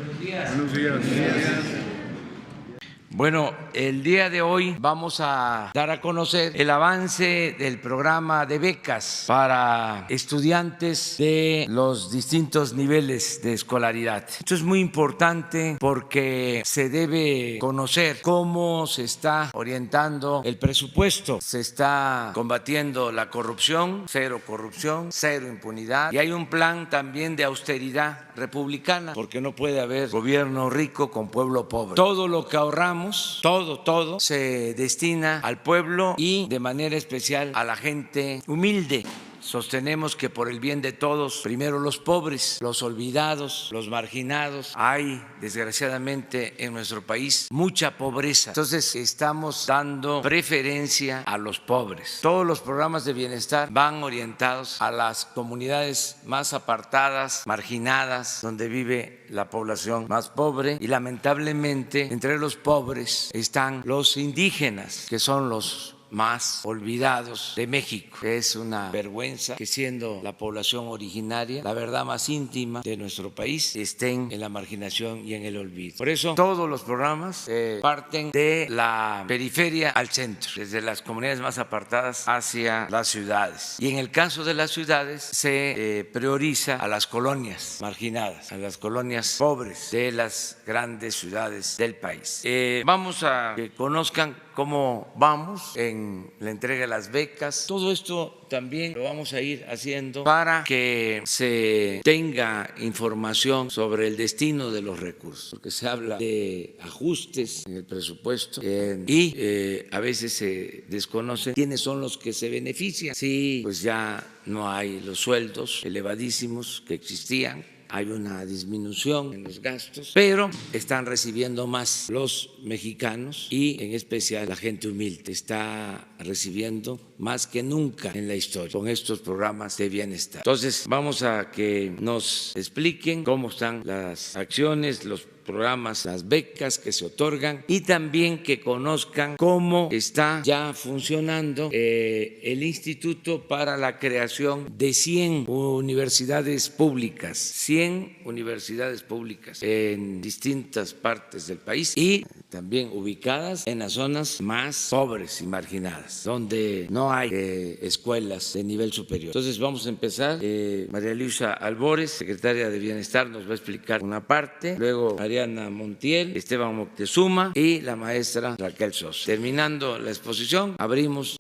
Buenos días. Bueno, el día de hoy vamos a dar a conocer el avance del programa de becas para estudiantes de los distintos niveles de escolaridad. Esto es muy importante porque se debe conocer cómo se está orientando el presupuesto. Se está combatiendo la corrupción, cero impunidad, y hay un plan también de austeridad republicana, porque no puede haber gobierno rico con pueblo pobre. Todo lo que ahorramos, todo se destina al pueblo y de manera especial a la gente humilde. Sostenemos que por el bien de todos, primero los pobres, los olvidados, los marginados. Hay, desgraciadamente, en nuestro país mucha pobreza. Entonces, estamos dando preferencia a los pobres. Todos los programas de bienestar van orientados a las comunidades más apartadas, marginadas, donde vive la población más pobre. Y lamentablemente, entre los pobres están los indígenas, que son los más olvidados de México. Es una vergüenza que, siendo la población originaria, la verdad más íntima de nuestro país, estén en la marginación y en el olvido. Por eso todos los programas parten de la periferia al centro, desde las comunidades más apartadas hacia las ciudades. Y en el caso de las ciudades se prioriza a las colonias marginadas, a las colonias pobres de las grandes ciudades del país. Vamos a que conozcan cómo vamos en la entrega de las becas. Todo esto también lo vamos a ir haciendo para que se tenga información sobre el destino de los recursos, porque se habla de ajustes en el presupuesto y a veces se desconoce quiénes son los que se benefician. Sí, pues ya no hay los sueldos elevadísimos que existían. Hay una disminución en los gastos, pero están recibiendo más los mexicanos y en especial la gente humilde. Está recibiendo más que nunca en la historia con estos programas de bienestar. Entonces, vamos a que nos expliquen cómo están las acciones, los programas, las becas que se otorgan, y también que conozcan cómo está ya funcionando el Instituto para la creación de 100 universidades públicas, 100 universidades públicas en distintas partes del país y también ubicadas en las zonas más pobres y marginadas, donde no hay escuelas de nivel superior. Entonces vamos a empezar. María Luisa Albores, secretaria de Bienestar, nos va a explicar una parte, luego Mariana Montiel, Esteban Moctezuma y la maestra Raquel Sosa. Terminando la exposición, abrimos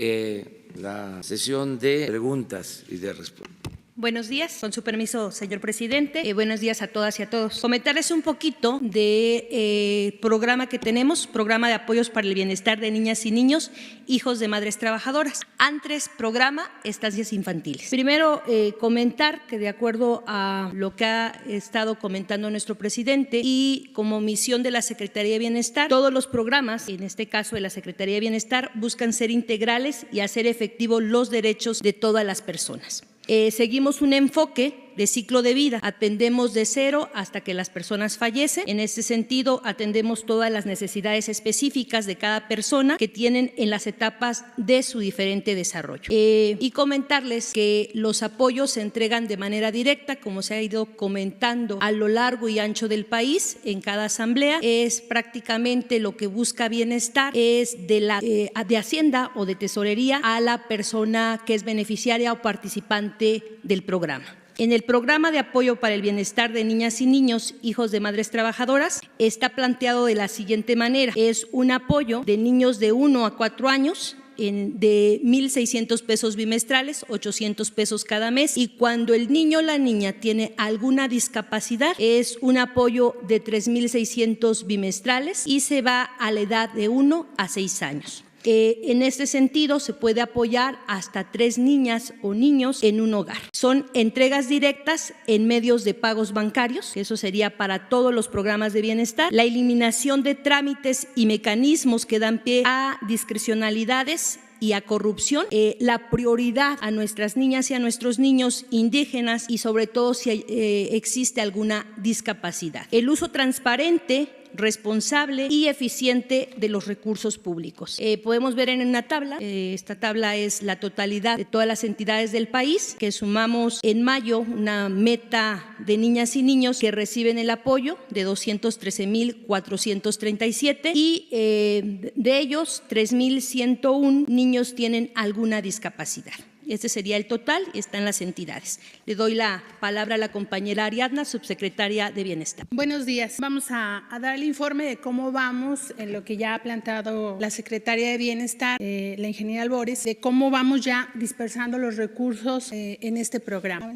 la sesión de preguntas y de respuestas. Buenos días, con su permiso, señor presidente. Buenos días a todas y a todos. Comentarles un poquito de programa que tenemos, programa de apoyos para el bienestar de niñas y niños, hijos de madres trabajadoras. ANTRES, programa estancias infantiles. Primero, comentar que de acuerdo a lo que ha estado comentando nuestro presidente y como misión de la Secretaría de Bienestar, todos los programas, en este caso de la Secretaría de Bienestar, buscan ser integrales y hacer efectivos los derechos de todas las personas. Seguimos un enfoque de ciclo de vida, atendemos de cero hasta que las personas fallecen. En este sentido, atendemos todas las necesidades específicas de cada persona que tienen en las etapas de su diferente desarrollo. Y comentarles que los apoyos se entregan de manera directa, como se ha ido comentando a lo largo y ancho del país en cada asamblea. Es prácticamente lo que busca bienestar, es de Hacienda o de Tesorería a la persona que es beneficiaria o participante del programa. En el programa de apoyo para el bienestar de niñas y niños, hijos de madres trabajadoras, está planteado de la siguiente manera. Es un apoyo de niños de 1 a 4 años de 1,600 pesos bimestrales, 800 pesos cada mes, y cuando el niño o la niña tiene alguna discapacidad es un apoyo de 3,600 bimestrales y se va a la edad de 1 a 6 años. En este sentido, se puede apoyar hasta 3 niñas o niños en un hogar. Son entregas directas en medios de pagos bancarios, que eso sería para todos los programas de bienestar, la eliminación de trámites y mecanismos que dan pie a discrecionalidades y a corrupción, la prioridad a nuestras niñas y a nuestros niños indígenas y sobre todo si existe alguna discapacidad. El uso transparente responsable y eficiente de los recursos públicos. Podemos ver en una tabla, esta tabla es la totalidad de todas las entidades del país, que sumamos en mayo una meta de niñas y niños que reciben el apoyo de 213,437 y de ellos 3,101 niños tienen alguna discapacidad. Este sería el total y están las entidades. Le doy la palabra a la compañera Ariadna, subsecretaria de Bienestar. Buenos días. Vamos a dar el informe de cómo vamos en lo que ya ha planteado la secretaria de Bienestar, la ingeniera Albores, de cómo vamos ya dispersando los recursos en este programa.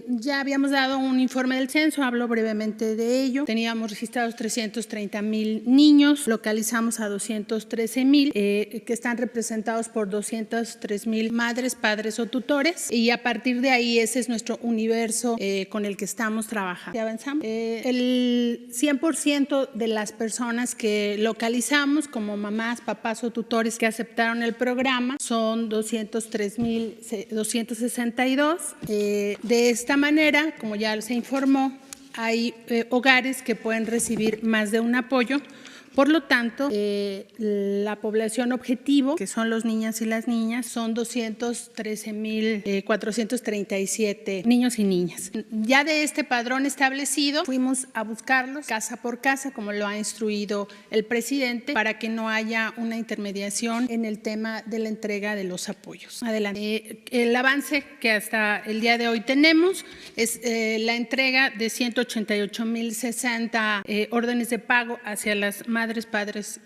Ya habíamos dado un informe del censo, hablo brevemente de ello. Teníamos registrados 330,000 niños, localizamos a 213,000, que están representados por 203,000 madres, padres o tutores, y a partir de ahí ese es nuestro universo con el que estamos trabajando. ¿Ya avanzamos? El 100% de las personas que localizamos como mamás, papás o tutores que aceptaron el programa son 203,262. De esta manera, como ya se informó, hay hogares que pueden recibir más de un apoyo. Por lo tanto, la población objetivo, que son los niños y las niñas, son 213,437 niños y niñas. Ya de este padrón establecido, fuimos a buscarlos casa por casa, como lo ha instruido el presidente, para que no haya una intermediación en el tema de la entrega de los apoyos. Adelante. El avance que hasta el día de hoy tenemos es la entrega de 188,060 órdenes de pago hacia las madres, padres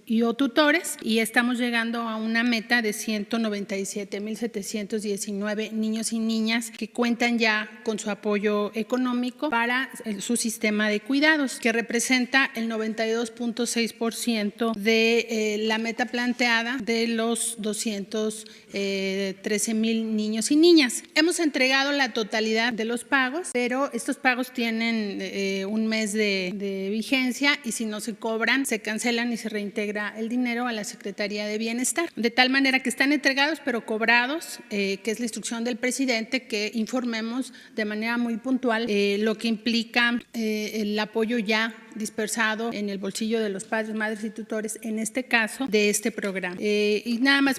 y o tutores, y estamos llegando a una meta de 197,719 niños y niñas que cuentan ya con su apoyo económico para su sistema de cuidados, que representa el 92,6% de la meta planteada de los 213,000 niños y niñas. Hemos entregado la totalidad de los pagos, pero estos pagos tienen un mes de vigencia y si no se cobran, se cancelan y se reintegra el dinero a la Secretaría de Bienestar. De tal manera que están entregados pero cobrados, que es la instrucción del presidente, que informemos de manera muy puntual lo que implica el apoyo ya dispersado en el bolsillo de los padres, madres y tutores, en este caso, de este programa. Y nada más,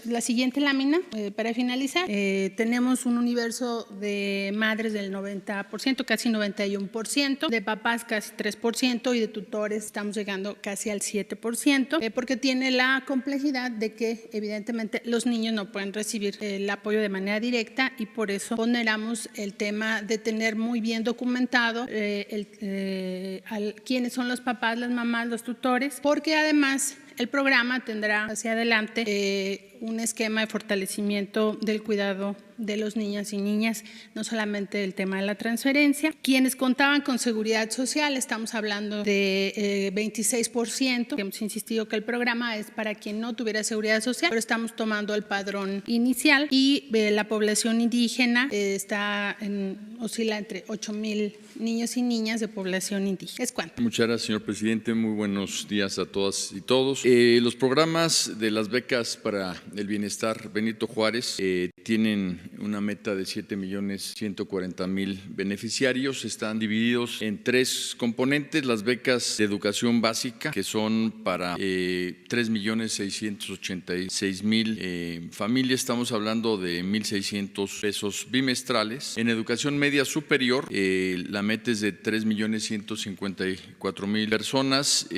la siguiente lámina, para finalizar, tenemos un universo de madres del 90%, casi 91%, de papás casi 3% y de tutores estamos llegando casi al 7%, porque tiene la complejidad de que evidentemente los niños no pueden recibir el apoyo de manera directa y por eso ponderamos el tema de tener muy bien documentado quiénes son los papás, las mamás, los tutores, porque además el programa tendrá hacia adelante un esquema de fortalecimiento del cuidado de los niños y niñas, no solamente el tema de la transferencia. Quienes contaban con seguridad social, estamos hablando de 26%, hemos insistido que el programa es para quien no tuviera seguridad social, pero estamos tomando el padrón inicial y la población indígena oscila entre 8,000 niños y niñas de población indígena. ¿Es cuánto? Muchas gracias, señor presidente. Muy buenos días a todas y todos. Los programas de las becas para el bienestar Benito Juárez tienen una meta de 7,140,000 beneficiarios. Están divididos en 3 componentes: las becas de educación básica, que son para 3,686,000 familias. Estamos hablando de 1,600 pesos bimestrales. En educación media superior, la meta es de 3,154,000 personas.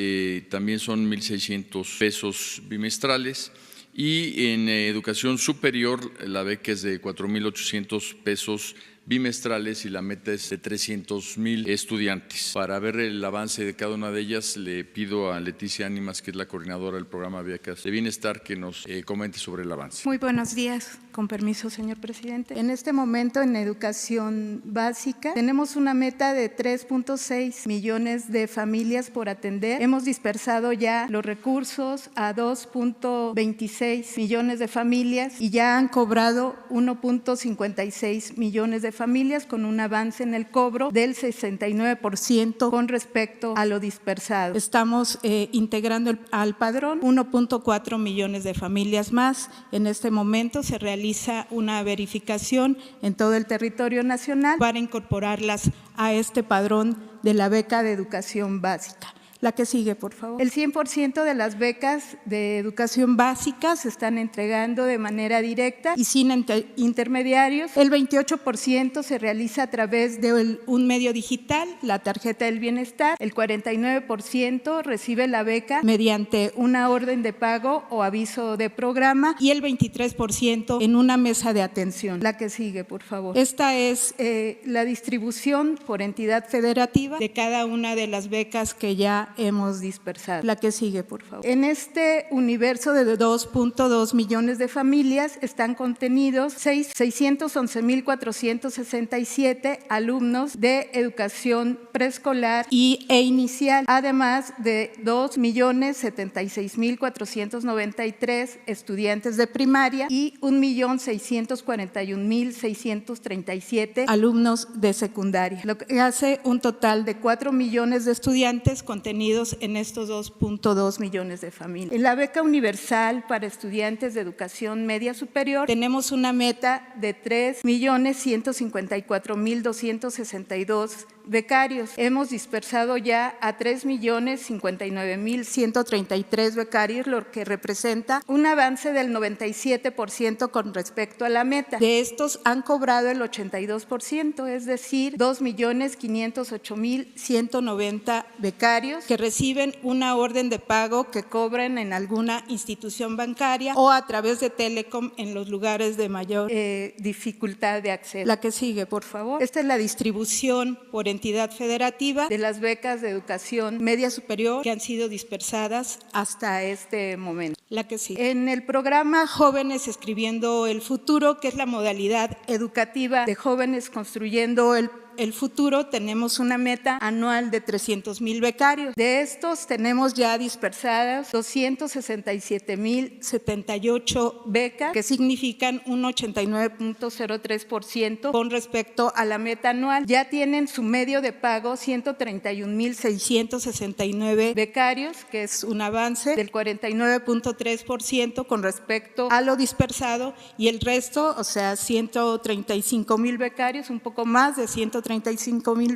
También son 1,600 pesos bimestrales. Y en educación superior la beca es de 4,800 pesos bimestrales y la meta es de 300,000 estudiantes. Para ver el avance de cada una de ellas, le pido a Leticia Ánimas, que es la coordinadora del programa Becas de Bienestar, que nos comente sobre el avance. Muy buenos días, con permiso, señor presidente. En este momento, en educación básica, tenemos una meta de 3,6 millones de familias por atender. Hemos dispersado ya los recursos a 2,26 millones de familias y ya han cobrado 1,56 millones de familias, con un avance en el cobro del 69% con respecto a lo dispersado. Estamos integrando al padrón 1,4 millones de familias más. En este momento se realiza una verificación en todo el territorio nacional para incorporarlas a este padrón de la beca de educación básica. La que sigue, por favor. El 100% de las becas de educación básica se están entregando de manera directa y sin intermediarios. El 28% se realiza a través de un medio digital, la tarjeta del bienestar. El 49% recibe la beca mediante una orden de pago o aviso de programa y el 23% en una mesa de atención. La que sigue, por favor. Esta es la distribución por entidad federativa de cada una de las becas que ya hemos dispersado. La que sigue, por favor. En este universo de 2.2 millones de familias están contenidos 611,467 alumnos de educación preescolar e inicial, además de 2,076,493 estudiantes de primaria y 1,641,637 alumnos de secundaria, lo que hace un total de 4 millones de estudiantes contenidos en estos 2.2 millones de familias. En la beca universal para estudiantes de educación media superior tenemos una meta de 3,154,262 becarios. Hemos dispersado ya a 3,059,133 becarios, lo que representa un avance del 97% con respecto a la meta. De estos han cobrado el 82%, es decir, 2,508,190 becarios que reciben una orden de pago que cobran en alguna institución bancaria o a través de Telecom en los lugares de mayor dificultad de acceso. La que sigue, por favor. Esta es la distribución por entidad federativa de las becas de educación media superior que han sido dispersadas hasta este momento. La que sigue. En el programa Jóvenes Escribiendo el Futuro, que es la modalidad educativa de Jóvenes Construyendo el Futuro, tenemos una meta anual de 300,000 becarios. De estos tenemos ya dispersadas 267,078 becas, que significan un 89.03% con respecto a la meta anual. Ya tienen su medio de pago 131,669 becarios, que es un avance del 49.3% con respecto a lo dispersado, y el resto, o sea, 135,000 becarios, un poco más de 135,000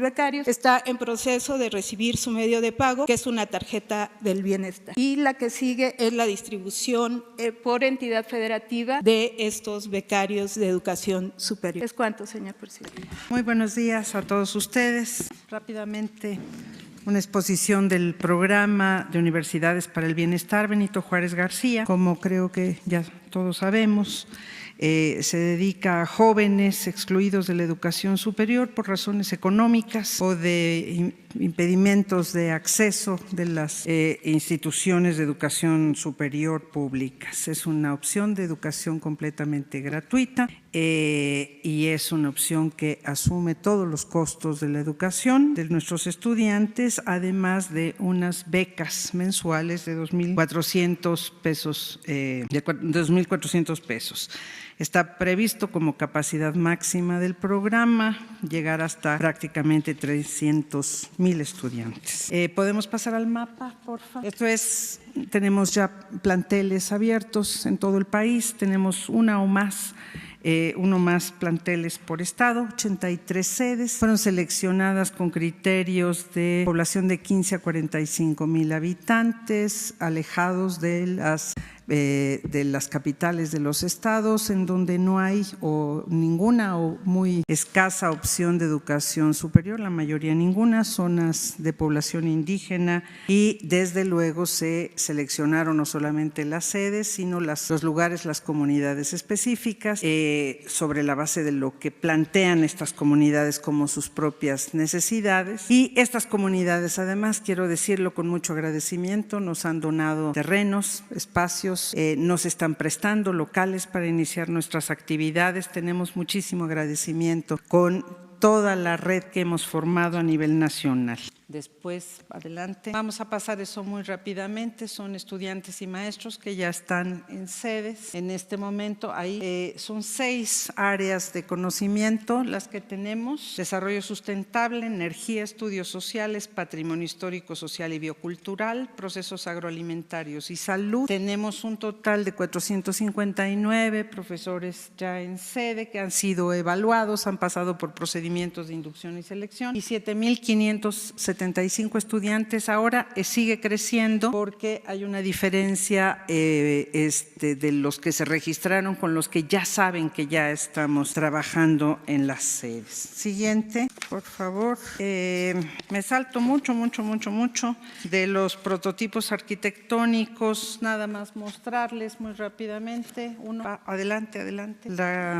becarios, está en proceso de recibir su medio de pago, que es una tarjeta del bienestar. Y la que sigue es la distribución por entidad federativa de estos becarios de educación superior. ¿Es cuánto, señor presidente? Muy buenos días a todos ustedes. Rápidamente, una exposición del programa de Universidades para el Bienestar Benito Juárez García. Como creo que ya todos sabemos, se dedica a jóvenes excluidos de la educación superior por razones económicas o de impedimentos de acceso de las instituciones de educación superior públicas. Es una opción de educación completamente gratuita y es una opción que asume todos los costos de la educación de nuestros estudiantes, además de unas becas mensuales de 2,400 pesos. Está previsto como capacidad máxima del programa llegar hasta prácticamente 300,000 estudiantes. ¿Podemos pasar al mapa, por favor? Esto es, tenemos ya planteles abiertos en todo el país, tenemos uno más planteles por estado, 83 sedes. Fueron seleccionadas con criterios de población de 15 a 45,000 habitantes, alejados de las capitales de los estados, en donde no hay ninguna o muy escasa opción de educación superior, la mayoría ninguna, zonas de población indígena, y desde luego se seleccionaron no solamente las sedes, sino los lugares, las comunidades específicas, sobre la base de lo que plantean estas comunidades como sus propias necesidades. Y estas comunidades, además, quiero decirlo con mucho agradecimiento, nos han donado terrenos, espacios, nos están prestando locales para iniciar nuestras actividades. Tenemos muchísimo agradecimiento con toda la red que hemos formado a nivel nacional. Después, adelante. Vamos a pasar eso muy rápidamente. Son estudiantes y maestros que ya están en sedes. En este momento, ahí son 6 áreas de conocimiento las que tenemos: desarrollo sustentable, energía, estudios sociales, patrimonio histórico, social y biocultural, procesos agroalimentarios y salud. Tenemos un total de 459 profesores ya en sede que han sido evaluados, han pasado por procedimientos de inducción y selección, y 7,570 75 estudiantes. Ahora sigue creciendo porque hay una diferencia de los que se registraron con los que ya saben que ya estamos trabajando en las sedes. Siguiente, por favor. Me salto mucho de los prototipos arquitectónicos, nada más mostrarles muy rápidamente. Uno, adelante,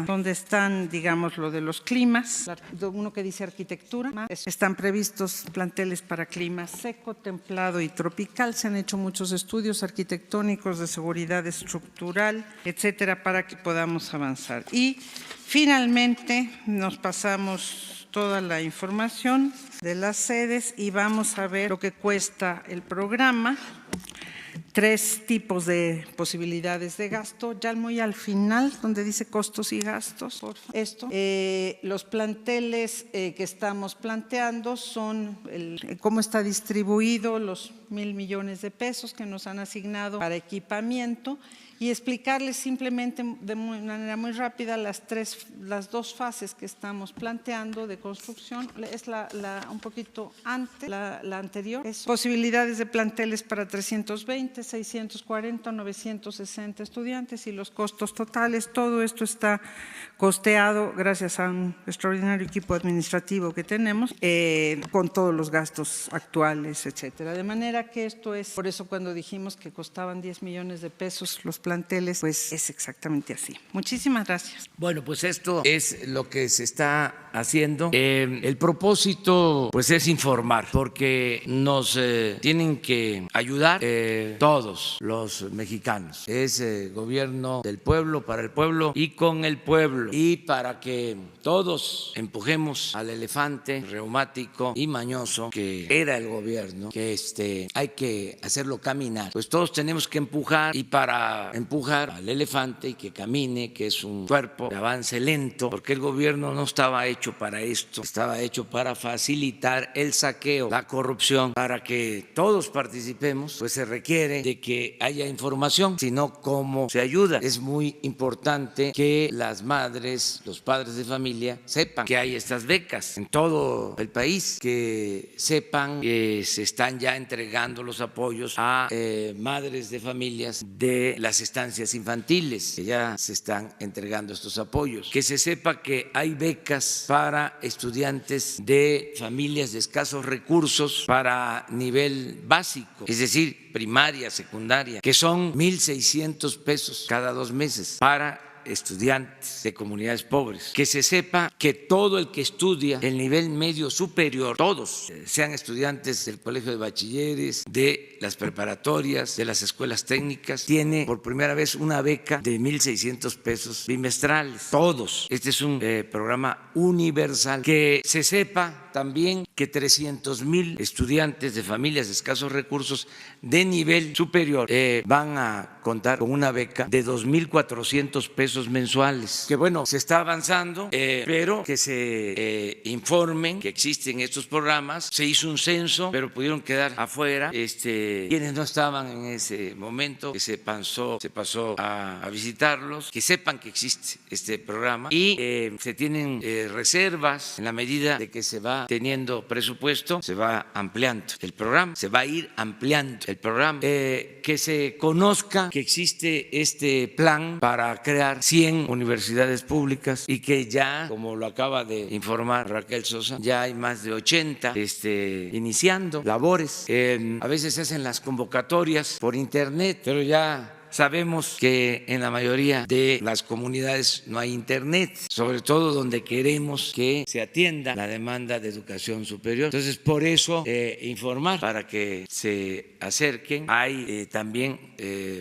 donde están, digamos, lo de los climas, uno que dice arquitectura. Están previstos planteles para clima seco, templado y tropical. Se han hecho muchos estudios arquitectónicos de seguridad estructural, etcétera, para que podamos avanzar. Y finalmente nos pasamos toda la información de las sedes y vamos a ver lo que cuesta el programa. 3 tipos de posibilidades de gasto, ya muy al final, donde dice costos y gastos, por favor. Esto, los planteles que estamos planteando son cómo está distribuido los 1,000 millones de pesos que nos han asignado para equipamiento y explicarles simplemente de manera muy rápida las 2 fases que estamos planteando de construcción. Es un poquito antes, la anterior. Es posibilidades de planteles para 320, 640, 960 estudiantes y los costos totales. Todo esto está costeado gracias a un extraordinario equipo administrativo que tenemos, con todos los gastos actuales, etcétera. De manera que esto es, por eso cuando dijimos que costaban 10 millones de pesos los planteles, pues es exactamente así. Muchísimas gracias. Bueno, pues esto es lo que se está haciendo. El propósito, pues, es informar, porque nos tienen que ayudar todos los mexicanos. Es gobierno del pueblo, para el pueblo y con el pueblo. Y para que todos empujemos al elefante reumático y mañoso que era el gobierno, que hay que hacerlo caminar. Pues todos tenemos que empujar, y para empujar al elefante y que camine, que es un cuerpo de avance lento, porque el gobierno no estaba hecho para esto, estaba hecho para facilitar el saqueo, la corrupción. Para que todos participemos, pues se requiere de que haya información, sino cómo se ayuda. Es muy importante que las madres, los padres de familia sepan que hay estas becas en todo el país, que sepan que se están ya entregando los apoyos a madres de familias de las estancias infantiles, que ya se están entregando estos apoyos, que se sepa que hay becas para estudiantes de familias de escasos recursos para nivel básico, es decir, primaria, secundaria, que son 1,600 pesos cada 2 meses para estudiantes de comunidades pobres. Que se sepa que todo el que estudia el nivel medio superior, todos, sean estudiantes del colegio de bachilleres, de las preparatorias, de las escuelas técnicas, tiene por primera vez una beca de 1,600 pesos bimestrales. Todos. Este es un programa universal. Que se sepa también que 300,000 estudiantes de familias de escasos recursos de nivel superior van a contar con una beca de 2,400 pesos mensuales. Que bueno, se está avanzando, pero que se informen que existen estos programas. Se hizo un censo, pero pudieron quedar afuera quienes no estaban en ese momento, que se pasó a visitarlos, que sepan que existe este programa y se tienen reservas. En la medida de que se va teniendo presupuesto, se va ampliando el programa, se va a ir ampliando el programa. Que se conozca que existe este plan para crear 100 universidades públicas y que ya, como lo acaba de informar Raquel Sosa, ya hay más de 80 iniciando labores. A veces se hacen las convocatorias por internet, pero ya sabemos que en la mayoría de las comunidades no hay internet, sobre todo donde queremos que se atienda la demanda de educación superior. Entonces, por eso informar para que se acerquen. Hay también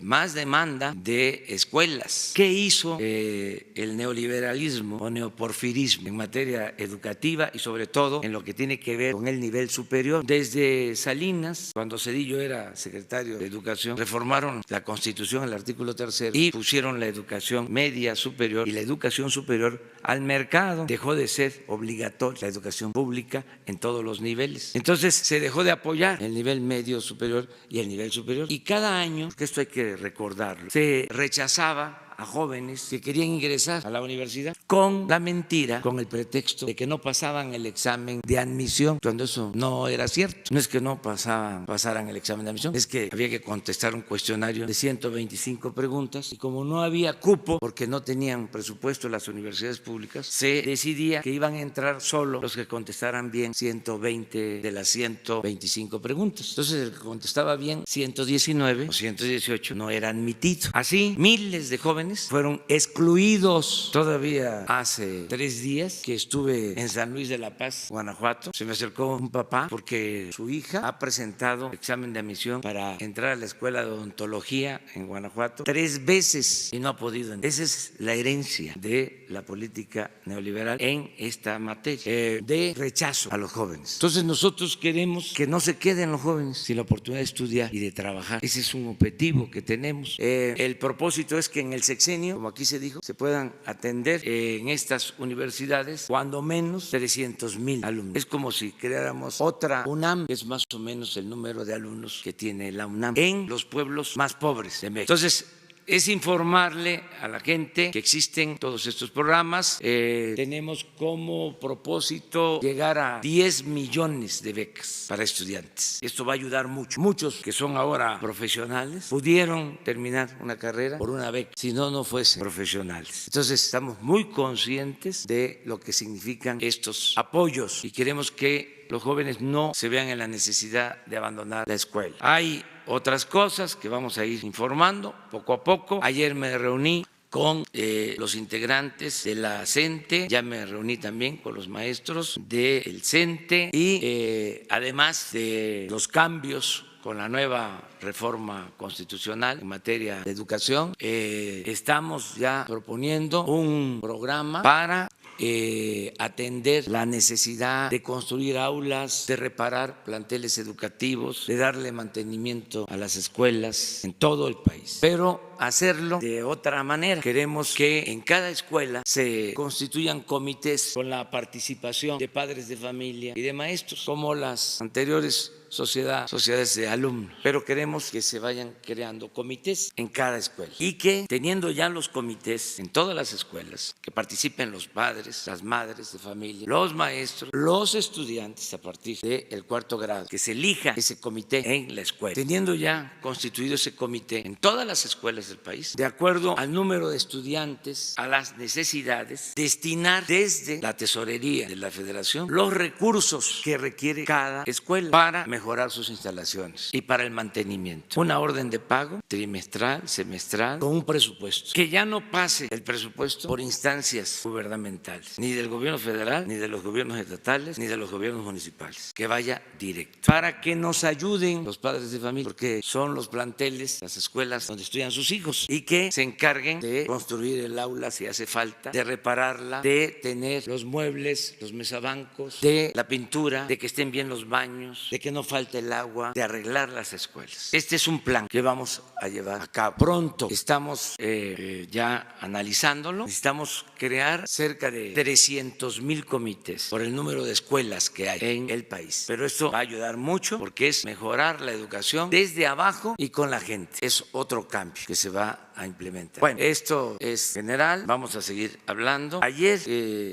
más demanda de escuelas. ¿Qué hizo el neoliberalismo o neoporfirismo en materia educativa y sobre todo en lo que tiene que ver con el nivel superior? Desde Salinas, cuando Zedillo era secretario de Educación, reformaron la Constitución, el artículo 3, y pusieron la educación media superior y la educación superior al mercado. Dejó de ser obligatoria la educación pública en todos los niveles. Entonces se dejó de apoyar el nivel medio superior y el nivel superior. Y cada año, porque esto hay que recordarlo, se rechazaba a jóvenes que querían ingresar a la universidad con la mentira, con el pretexto de que no pasaban el examen de admisión, cuando eso no era cierto. No es que no pasaran el examen de admisión, es que había que contestar un cuestionario de 125 preguntas y como no había cupo, porque no tenían presupuesto las universidades públicas, se decidía que iban a entrar solo los que contestaran bien 120 de las 125 preguntas. Entonces el que contestaba bien 119 o 118 no era admitido. Así miles de jóvenes fueron excluidos. Todavía hace 3 días que estuve en San Luis de la Paz, Guanajuato, se me acercó un papá porque su hija ha presentado examen de admisión para entrar a la escuela de odontología en Guanajuato 3 veces y no ha podido. Esa es la herencia de la política neoliberal en esta materia, de rechazo a los jóvenes. Entonces nosotros queremos que no se queden los jóvenes sin la oportunidad de estudiar y de trabajar. Ese es un objetivo que tenemos. El propósito es que en el sexenio, como aquí se dijo, se puedan atender en estas universidades cuando menos 300,000 alumnos. Es como si creáramos otra UNAM, que es más o menos el número de alumnos que tiene la UNAM en los pueblos más pobres de México. Entonces, es informarle a la gente que existen todos estos programas. Tenemos como propósito llegar a 10 millones de becas para estudiantes. Esto va a ayudar mucho. Muchos que son ahora profesionales pudieron terminar una carrera por una beca, si no, no fuesen profesionales. Entonces, estamos muy conscientes de lo que significan estos apoyos y queremos que los jóvenes no se vean en la necesidad de abandonar la escuela. Hay otras cosas que vamos a ir informando poco a poco. Ayer me reuní con los integrantes de la CENTE, ya me reuní también con los maestros del CENTE y además de los cambios con la nueva reforma constitucional en materia de educación, estamos ya proponiendo un programa para atender la necesidad de construir aulas, de reparar planteles educativos, de darle mantenimiento a las escuelas en todo el país, pero hacerlo de otra manera. Queremos que en cada escuela se constituyan comités con la participación de padres de familia y de maestros, como las anteriores sociedades de alumnos, pero queremos que se vayan creando comités en cada escuela y que teniendo ya los comités en todas las escuelas, que participen los padres, las madres de familia, los maestros, los estudiantes a partir del 4º grado, que se elija ese comité en la escuela. Teniendo ya constituido ese comité en todas las escuelas del país, de acuerdo al número de estudiantes, a las necesidades, destinar desde la tesorería de la Federación los recursos que requiere cada escuela para mejorar sus instalaciones y para el mantenimiento. Una orden de pago trimestral, semestral, con un presupuesto. Que ya no pase el presupuesto por instancias gubernamentales, ni del gobierno federal, ni de los gobiernos estatales, ni de los gobiernos municipales. Que vaya directo. Para que nos ayuden los padres de familia, porque son los planteles, las escuelas donde estudian sus hijos, y que se encarguen de construir el aula si hace falta, de repararla, de tener los muebles, los mesabancos, de la pintura, de que estén bien los baños, de que no falta el agua, de arreglar las escuelas. Este es un plan que vamos a llevar a cabo. Pronto estamos ya analizándolo. Necesitamos crear cerca de 300,000 comités por el número de escuelas que hay en el país. Pero esto va a ayudar mucho porque es mejorar la educación desde abajo y con la gente. Es otro cambio que se va a implementar. Bueno, esto es general. Vamos a seguir hablando. Ayer,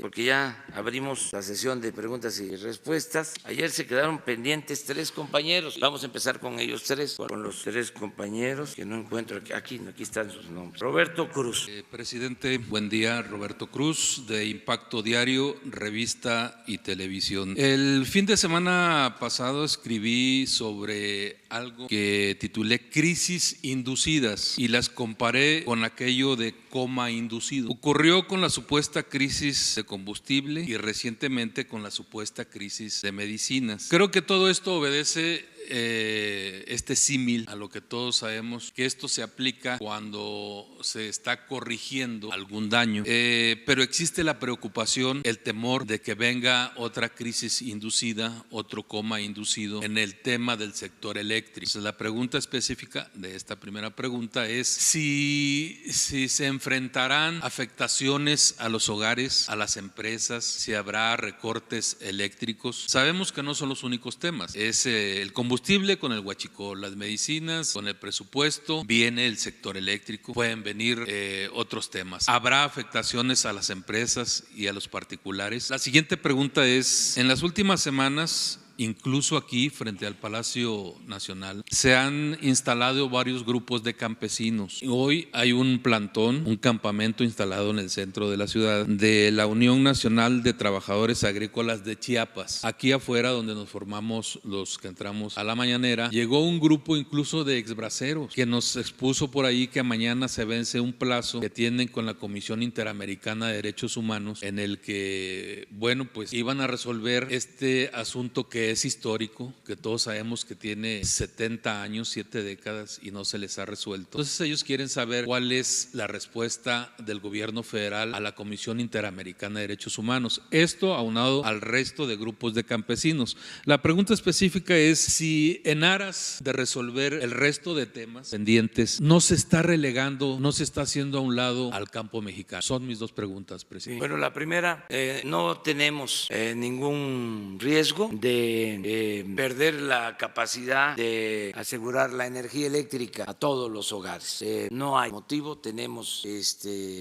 porque ya abrimos la sesión de preguntas y respuestas, ayer se quedaron pendientes 3 compañeros. Vamos a empezar con ellos 3, con los 3 compañeros que no encuentro aquí están sus nombres. Roberto Cruz. Presidente, buen día. Roberto Cruz, de Impacto Diario, Revista y Televisión. El fin de semana pasado escribí sobre algo que titulé Crisis inducidas y las comparé con aquello de coma inducido. Ocurrió con la supuesta crisis de combustible y recientemente con la supuesta crisis de medicinas. Creo que todo esto obedece este símil a lo que todos sabemos, que esto se aplica cuando se está corrigiendo algún daño, pero existe la preocupación, el temor de que venga otra crisis inducida, otro coma inducido en el tema del sector eléctrico. Entonces, la pregunta específica de esta primera pregunta es si se enfrentarán afectaciones a los hogares, a las empresas, si habrá recortes eléctricos. Sabemos que no son los únicos temas, es el combustible combustible con el huachicol, las medicinas con el presupuesto, viene el sector eléctrico, pueden venir otros temas. ¿Habrá afectaciones a las empresas y a los particulares? La siguiente pregunta es, en las últimas semanas, incluso aquí, frente al Palacio Nacional, se han instalado varios grupos de campesinos. Hoy hay un plantón, un campamento instalado en el centro de la ciudad de la Unión Nacional de Trabajadores Agrícolas de Chiapas. Aquí afuera, donde nos formamos los que entramos a la mañanera, llegó un grupo incluso de exbraceros que nos expuso por ahí que mañana se vence un plazo que tienen con la Comisión Interamericana de Derechos Humanos, en el que, bueno, pues iban a resolver este asunto que es histórico, que todos sabemos que tiene 70 años, 7 décadas y no se les ha resuelto. Entonces ellos quieren saber cuál es la respuesta del gobierno federal a la Comisión Interamericana de Derechos Humanos. Esto aunado al resto de grupos de campesinos. La pregunta específica es si en aras de resolver el resto de temas pendientes no se está relegando, no se está haciendo a un lado al campo mexicano. Son mis dos preguntas, presidente. Bueno, la primera, no tenemos ningún riesgo de perder la capacidad de asegurar la energía eléctrica a todos los hogares. No hay motivo, tenemos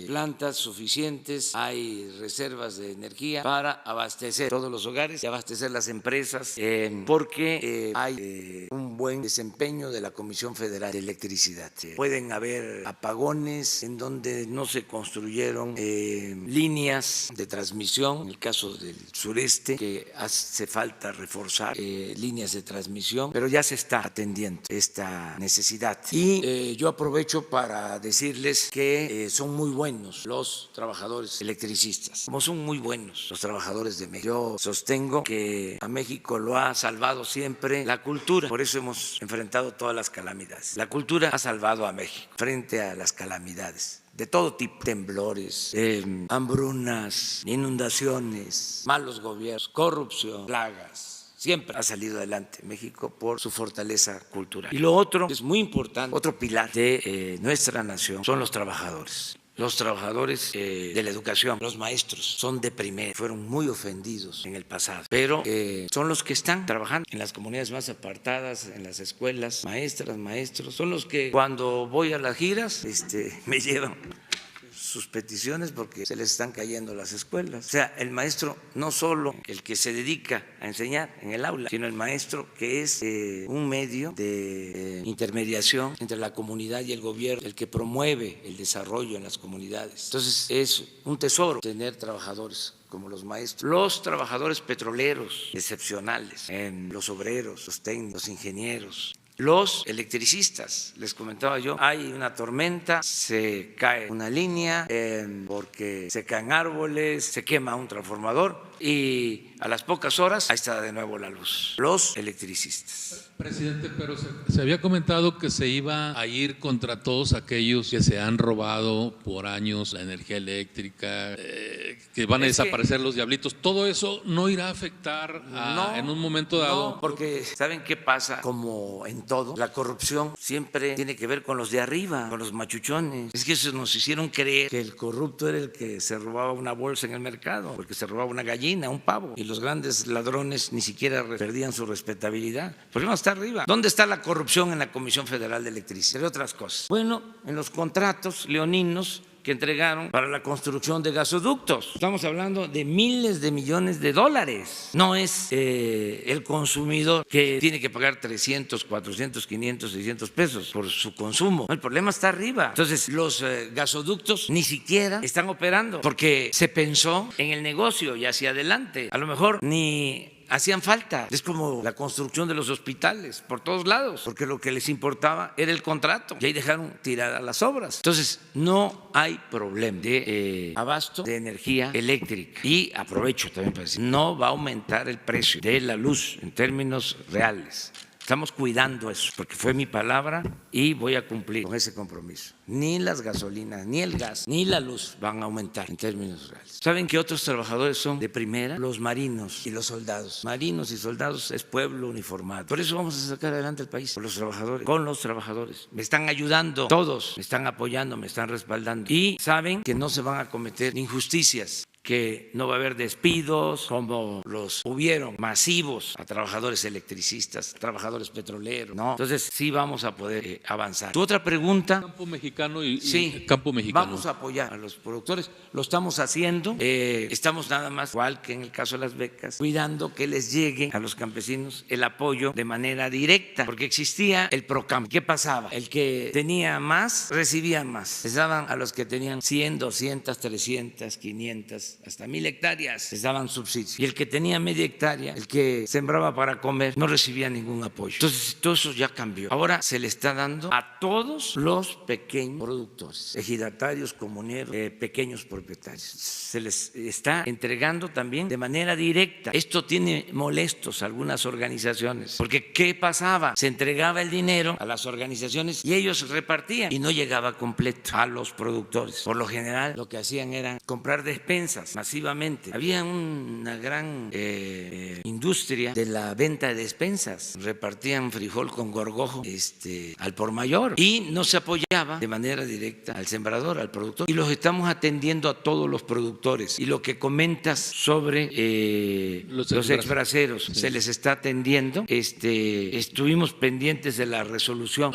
plantas suficientes, hay reservas de energía para abastecer todos los hogares y abastecer las empresas, porque hay un buen desempeño de la Comisión Federal de Electricidad. Pueden haber apagones en donde no se construyeron líneas de transmisión, en el caso del sureste, que hace falta reforzar líneas de transmisión, pero ya se está atendiendo esta necesidad. Y yo aprovecho para decirles que son muy buenos los trabajadores electricistas, como son muy buenos los trabajadores de México. Yo sostengo que a México lo ha salvado siempre la cultura, por eso hemos enfrentado todas las calamidades. La cultura ha salvado a México frente a las calamidades de todo tipo, temblores, hambrunas, inundaciones, malos gobiernos, corrupción, plagas. Siempre ha salido adelante México por su fortaleza cultural. Y lo otro es muy importante, otro pilar de nuestra nación son los trabajadores. Los trabajadores de la educación, los maestros, son de primera, fueron muy ofendidos en el pasado, pero son los que están trabajando en las comunidades más apartadas, en las escuelas, maestras, maestros, son los que cuando voy a las giras me llevan sus peticiones porque se les están cayendo las escuelas. O sea, el maestro no solo el que se dedica a enseñar en el aula, sino el maestro que es un medio de intermediación entre la comunidad y el gobierno, el que promueve el desarrollo en las comunidades. Entonces es un tesoro tener trabajadores como los maestros, los trabajadores petroleros excepcionales, los obreros, los técnicos, los ingenieros. Los electricistas, les comentaba yo, hay una tormenta, se cae una línea porque se caen árboles, se quema un transformador y a las pocas horas ahí está de nuevo la luz. Los electricistas. Presidente, pero se había comentado que se iba a ir contra todos aquellos que se han robado por años la energía eléctrica, que van a desaparecer los diablitos. ¿Todo eso no irá a afectar en un momento dado? No, porque ¿saben qué pasa? Como en todo, la corrupción siempre tiene que ver con los de arriba, con los machuchones. Es que eso nos hicieron creer que el corrupto era el que se robaba una bolsa en el mercado, porque se robaba una gallina, un pavo, y los grandes ladrones ni siquiera perdían su respetabilidad. El problema está arriba. ¿Dónde está la corrupción en la Comisión Federal de Electricidad? Entre otras cosas. Bueno, en los contratos leoninos que entregaron para la construcción de gasoductos. Estamos hablando de miles de millones de dólares. No es el consumidor que tiene que pagar 300, 400, 500, 600 pesos por su consumo. El problema está arriba. Entonces, los gasoductos ni siquiera están operando porque se pensó en el negocio y hacia adelante. A lo mejor ni hacían falta. Es como la construcción de los hospitales por todos lados, porque lo que les importaba era el contrato y ahí dejaron tiradas las obras. Entonces no hay problema de abasto de energía eléctrica. Y aprovecho también para decir, no va a aumentar el precio de la luz en términos reales. Estamos cuidando eso, porque fue mi palabra y voy a cumplir con ese compromiso. Ni las gasolinas, ni el gas, ni la luz van a aumentar en términos reales. ¿Saben qué otros trabajadores son de primera? Los marinos y los soldados. Marinos y soldados es pueblo uniformado. Por eso vamos a sacar adelante el país, por los trabajadores, con los trabajadores. Me están ayudando todos, me están apoyando, me están respaldando. Y saben que no se van a cometer injusticias, que no va a haber despidos como los hubieron masivos a trabajadores electricistas, trabajadores petroleros, ¿no? Entonces sí vamos a poder avanzar. Tu otra pregunta. Campo mexicano y Sí, campo mexicano. vamos a apoyar a los productores, lo estamos haciendo, estamos nada más, igual que en el caso de las becas, cuidando que les llegue a los campesinos el apoyo de manera directa, porque existía el PROCAM. ¿Qué pasaba? El que tenía más, recibía más. Les daban a los que tenían 100, 200, 300, 500, hasta 1000 hectáreas, les daban subsidios. Y el que tenía media hectárea, el que sembraba para comer, no recibía ningún apoyo. Entonces, todo eso ya cambió. Ahora se le está dando a todos los pequeños productores, ejidatarios, comuneros, pequeños propietarios. Se les está entregando también de manera directa. Esto tiene molestos a algunas organizaciones, porque ¿qué pasaba? Se entregaba el dinero a las organizaciones y ellos repartían y no llegaba completo a los productores. Por lo general, lo que hacían era comprar despensas masivamente. Había una gran industria de la venta de despensas. Repartían frijol con gorgojo al por mayor y no se apoyaba de manera directa al sembrador, al productor. Y los estamos atendiendo a todos los productores. Y lo que comentas sobre los exbraceros, sí, se les está atendiendo. Estuvimos pendientes de la resolución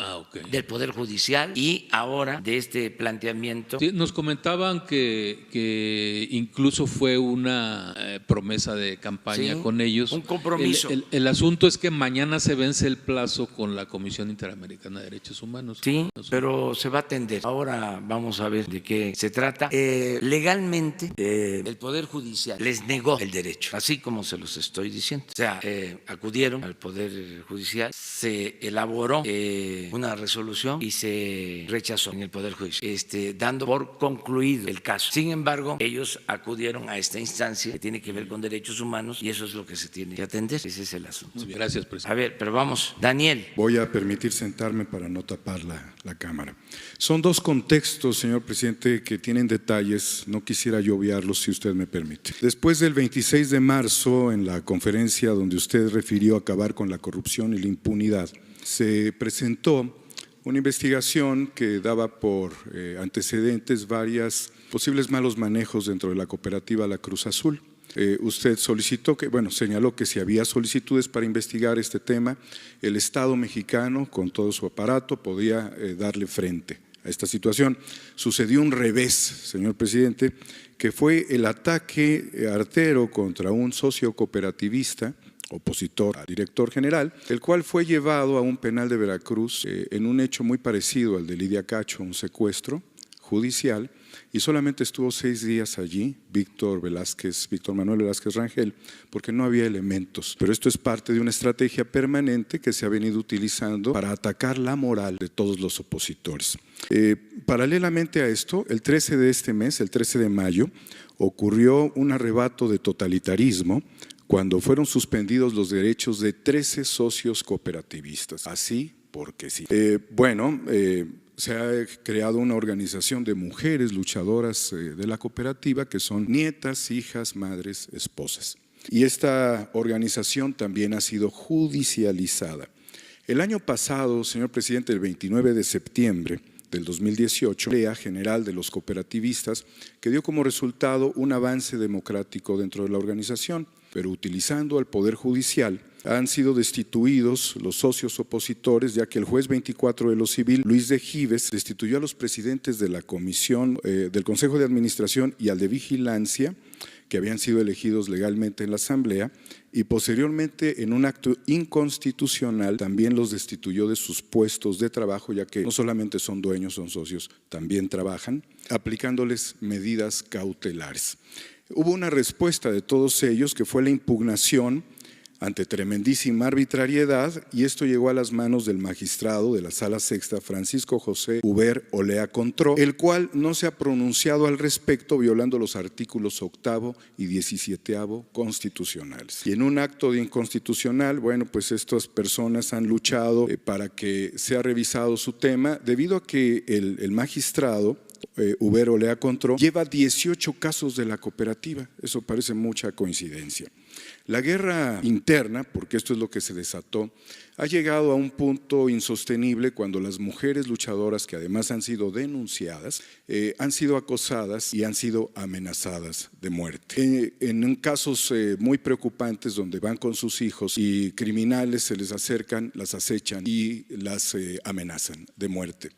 del Poder Judicial y ahora de este planteamiento. Sí, nos comentaban que incluso fue una promesa de campaña, sí, con ellos. Un compromiso. El asunto es que mañana se vence el plazo con la Comisión Interamericana de Derechos Humanos. Sí, pero se va a atender. Ahora vamos a ver de qué se trata. Legalmente, el Poder Judicial les negó el derecho, así como se los estoy diciendo. O sea, acudieron al Poder Judicial, se elaboró una resolución y se rechazó en el Poder Judicial, dando por concluido el caso. Sin embargo, ellos acudieron a esta instancia que tiene que ver con derechos humanos y eso es lo que se tiene que atender. Ese es el asunto. Muy bien. Gracias, presidente. A ver, pero vamos, Daniel. Voy a permitir sentarme para no tapar la cámara. Son dos contextos, señor presidente, que tienen detalles. No quisiera yo obviarlos, si usted me permite. Después del 26 de marzo, en la conferencia donde usted refirió acabar con la corrupción y la impunidad, se presentó una investigación que daba por antecedentes varios posibles malos manejos dentro de la cooperativa La Cruz Azul. Usted solicitó señaló que si había solicitudes para investigar este tema, el Estado mexicano, con todo su aparato, podía darle frente a esta situación. Sucedió un revés, señor presidente, que fue el ataque artero contra un socio cooperativista, opositor al director general, el cual fue llevado a un penal de Veracruz en un hecho muy parecido al de Lidia Cacho, un secuestro judicial, y solamente estuvo 6 días allí Víctor Manuel Velázquez Rangel, porque no había elementos. Pero esto es parte de una estrategia permanente que se ha venido utilizando para atacar la moral de todos los opositores. Paralelamente a esto, el 13 de este mes, el 13 de mayo, ocurrió un arrebato de totalitarismo cuando fueron suspendidos los derechos de 13 socios cooperativistas. Así porque sí. Se ha creado una organización de mujeres luchadoras de la cooperativa que son nietas, hijas, madres, esposas. Y esta organización también ha sido judicializada. El año pasado, señor presidente, el 29 de septiembre del 2018, la Asamblea General de los Cooperativistas, que dio como resultado un avance democrático dentro de la organización, pero utilizando al Poder Judicial, han sido destituidos los socios opositores, ya que el juez 24 de lo civil, Luis de Gives, destituyó a los presidentes de la comisión del Consejo de Administración y al de Vigilancia, que habían sido elegidos legalmente en la Asamblea, y posteriormente en un acto inconstitucional también los destituyó de sus puestos de trabajo, ya que no solamente son dueños, son socios, también trabajan, aplicándoles medidas cautelares. Hubo una respuesta de todos ellos que fue la impugnación ante tremendísima arbitrariedad, y esto llegó a las manos del magistrado de la Sala Sexta, Francisco José Huber Olea Contró, el cual no se ha pronunciado al respecto, violando los artículos 8º y 17º constitucionales. Y en un acto de inconstitucional, pues estas personas han luchado para que sea revisado su tema, debido a que el magistrado Huber Olea Contró lleva 18 casos de la cooperativa. Eso parece mucha coincidencia. La guerra interna, porque esto es lo que se desató, ha llegado a un punto insostenible cuando las mujeres luchadoras, que además han sido denunciadas, han sido acosadas y han sido amenazadas de muerte. En casos muy preocupantes donde van con sus hijos y criminales se les acercan, las acechan y las amenazan de muerte.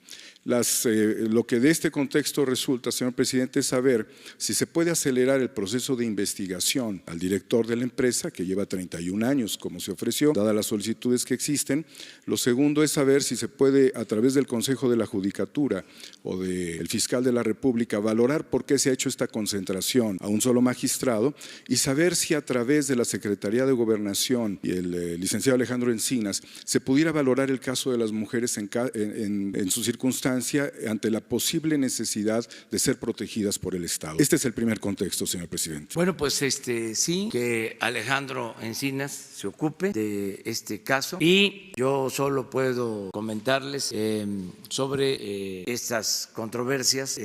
Lo que de este contexto resulta, señor presidente, es saber si se puede acelerar el proceso de investigación al director de la empresa, que lleva 31 años, como se ofreció, dadas las solicitudes que existen. Lo segundo es saber si se puede, a través del Consejo de la Judicatura o del Fiscal de la República, valorar por qué se ha hecho esta concentración a un solo magistrado y saber si a través de la Secretaría de Gobernación y el licenciado Alejandro Encinas se pudiera valorar el caso de las mujeres en su circunstancia ante la posible necesidad de ser protegidas por el Estado. Este es el primer contexto, señor presidente. Bueno, pues sí, que Alejandro Encinas se ocupe de este caso y yo solo puedo comentarles sobre estas controversias.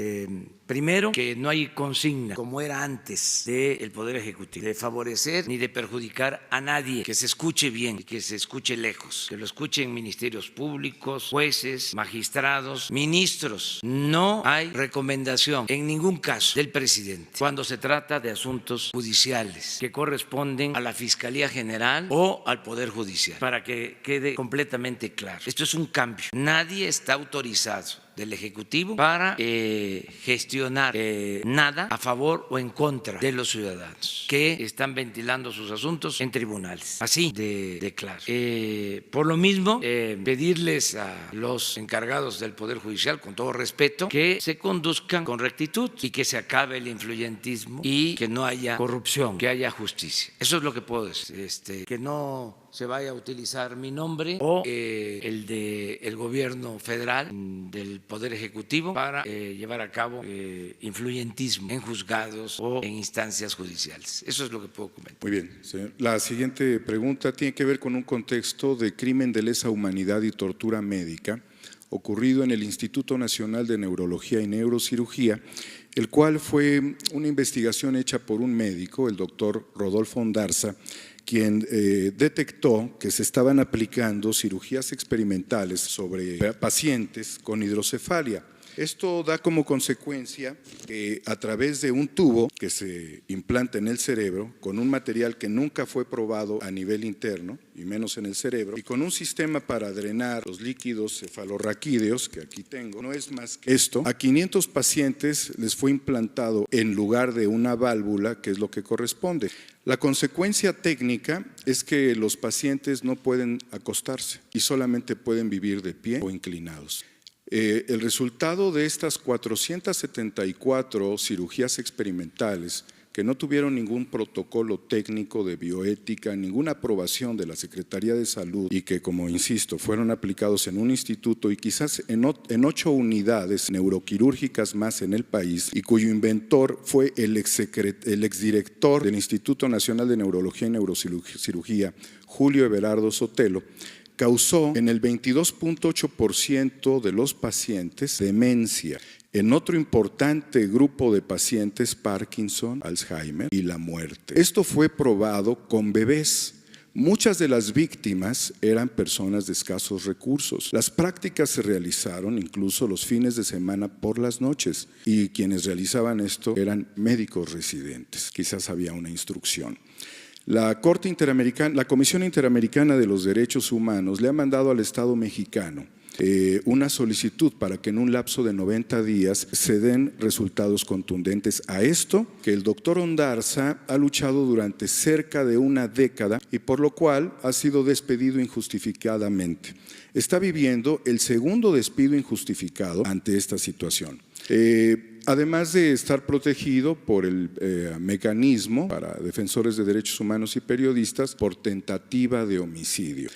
Primero, que no hay consigna, como era antes, del Poder Ejecutivo, de favorecer ni de perjudicar a nadie, que se escuche bien y que se escuche lejos, que lo escuchen ministerios públicos, jueces, magistrados, ministros. No hay recomendación en ningún caso del presidente cuando se trata de asuntos judiciales que corresponden a la Fiscalía General o al Poder Judicial, para que quede completamente claro. Esto es un cambio. Nadie está autorizado del Ejecutivo para gestionar nada a favor o en contra de los ciudadanos que están ventilando sus asuntos en tribunales. Así de claro. Por lo mismo, pedirles a los encargados del Poder Judicial, con todo respeto, que se conduzcan con rectitud y que se acabe el influyentismo y que no haya corrupción, que haya justicia. Eso es lo que puedo decir. Que no se vaya a utilizar mi nombre o el del gobierno federal, del Poder Ejecutivo, para llevar a cabo influyentismo en juzgados o en instancias judiciales. Eso es lo que puedo comentar. Muy bien, señor. La siguiente pregunta tiene que ver con un contexto de crimen de lesa humanidad y tortura médica ocurrido en el Instituto Nacional de Neurología y Neurocirugía, el cual fue una investigación hecha por un médico, el doctor Rodolfo Ondarza, quien detectó que se estaban aplicando cirugías experimentales sobre pacientes con hidrocefalia. Esto da como consecuencia que a través de un tubo que se implanta en el cerebro, con un material que nunca fue probado a nivel interno, y menos en el cerebro, y con un sistema para drenar los líquidos cefalorraquídeos, que aquí tengo, no es más que esto, a 500 pacientes les fue implantado en lugar de una válvula, que es lo que corresponde. La consecuencia técnica es que los pacientes no pueden acostarse y solamente pueden vivir de pie o inclinados. El resultado de estas 474 cirugías experimentales que no tuvieron ningún protocolo técnico de bioética, ninguna aprobación de la Secretaría de Salud y que, como insisto, fueron aplicados en un instituto y quizás en 8 unidades neuroquirúrgicas más en el país y cuyo inventor fue el exdirector del Instituto Nacional de Neurología y Neurocirugía, Julio Everardo Sotelo, causó en el 22.8% de los pacientes demencia, en otro importante grupo de pacientes Parkinson, Alzheimer y la muerte. Esto fue probado con bebés. Muchas de las víctimas eran personas de escasos recursos. Las prácticas se realizaron incluso los fines de semana por las noches y quienes realizaban esto eran médicos residentes. Quizás había una instrucción. La Comisión Interamericana de los Derechos Humanos le ha mandado al Estado mexicano una solicitud para que en un lapso de 90 días se den resultados contundentes a esto que el doctor Ondarza ha luchado durante cerca de una década y por lo cual ha sido despedido injustificadamente. Está viviendo el segundo despido injustificado ante esta situación. Además de estar protegido por el mecanismo para defensores de derechos humanos y periodistas por tentativa de homicidio.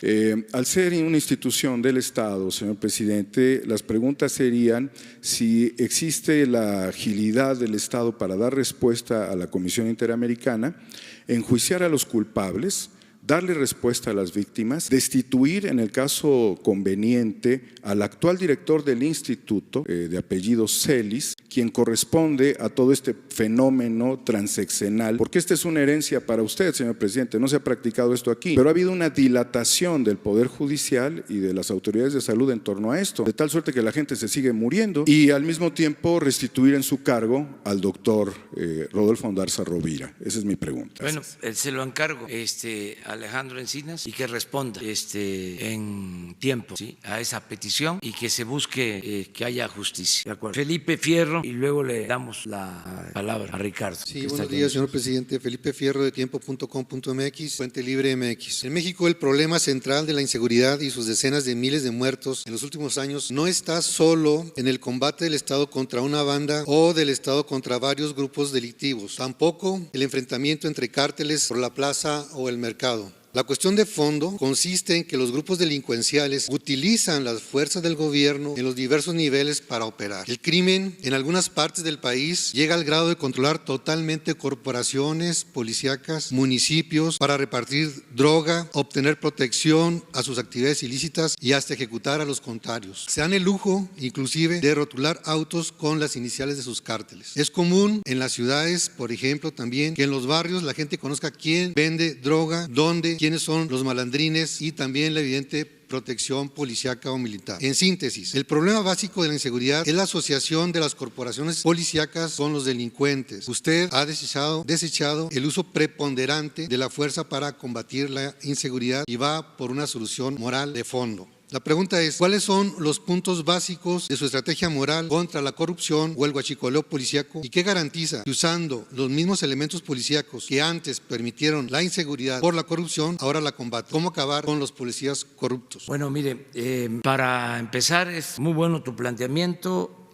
Al ser una institución del Estado, señor presidente, las preguntas serían si existe la agilidad del Estado para dar respuesta a la Comisión Interamericana, enjuiciar a los culpables, darle respuesta a las víctimas, destituir en el caso conveniente al actual director del instituto de apellido Celis, quien corresponde a todo este fenómeno transeccional, porque esta es una herencia para usted, señor presidente, no se ha practicado esto aquí, pero ha habido una dilatación del Poder Judicial y de las autoridades de salud en torno a esto, de tal suerte que la gente se sigue muriendo, y al mismo tiempo restituir en su cargo al doctor Rodolfo Ondarza Rovira. Esa es mi pregunta. Bueno, se lo encargo Alejandro Encinas y que responda en tiempo, ¿sí?, a esa petición y que se busque que haya justicia. De acuerdo. Felipe Fierro, y luego le damos la palabra a Ricardo. Sí, buenos días, señor presidente. Felipe Fierro, de tiempo.com.mx, Fuente Libre MX. En México, el problema central de la inseguridad y sus decenas de miles de muertos en los últimos años no está solo en el combate del Estado contra una banda o del Estado contra varios grupos delictivos, tampoco el enfrentamiento entre cárteles por la plaza o el mercado. La cuestión de fondo consiste en que los grupos delincuenciales utilizan las fuerzas del gobierno en los diversos niveles para operar. El crimen en algunas partes del país llega al grado de controlar totalmente corporaciones policíacas, municipios, para repartir droga, obtener protección a sus actividades ilícitas y hasta ejecutar a los contrarios. Se dan el lujo, inclusive, de rotular autos con las iniciales de sus cárteles. Es común en las ciudades, por ejemplo, también que en los barrios la gente conozca quién vende droga, dónde, quiénes son los malandrines y también la evidente protección policíaca o militar. En síntesis, el problema básico de la inseguridad es la asociación de las corporaciones policíacas con los delincuentes. Usted ha desechado el uso preponderante de la fuerza para combatir la inseguridad y va por una solución moral de fondo. La pregunta es, ¿cuáles son los puntos básicos de su estrategia moral contra la corrupción o el huachicoleo policíaco? ¿Y qué garantiza que usando los mismos elementos policíacos que antes permitieron la inseguridad por la corrupción, ahora la combate? ¿Cómo acabar con los policías corruptos? Bueno, mire, para empezar, es muy bueno tu planteamiento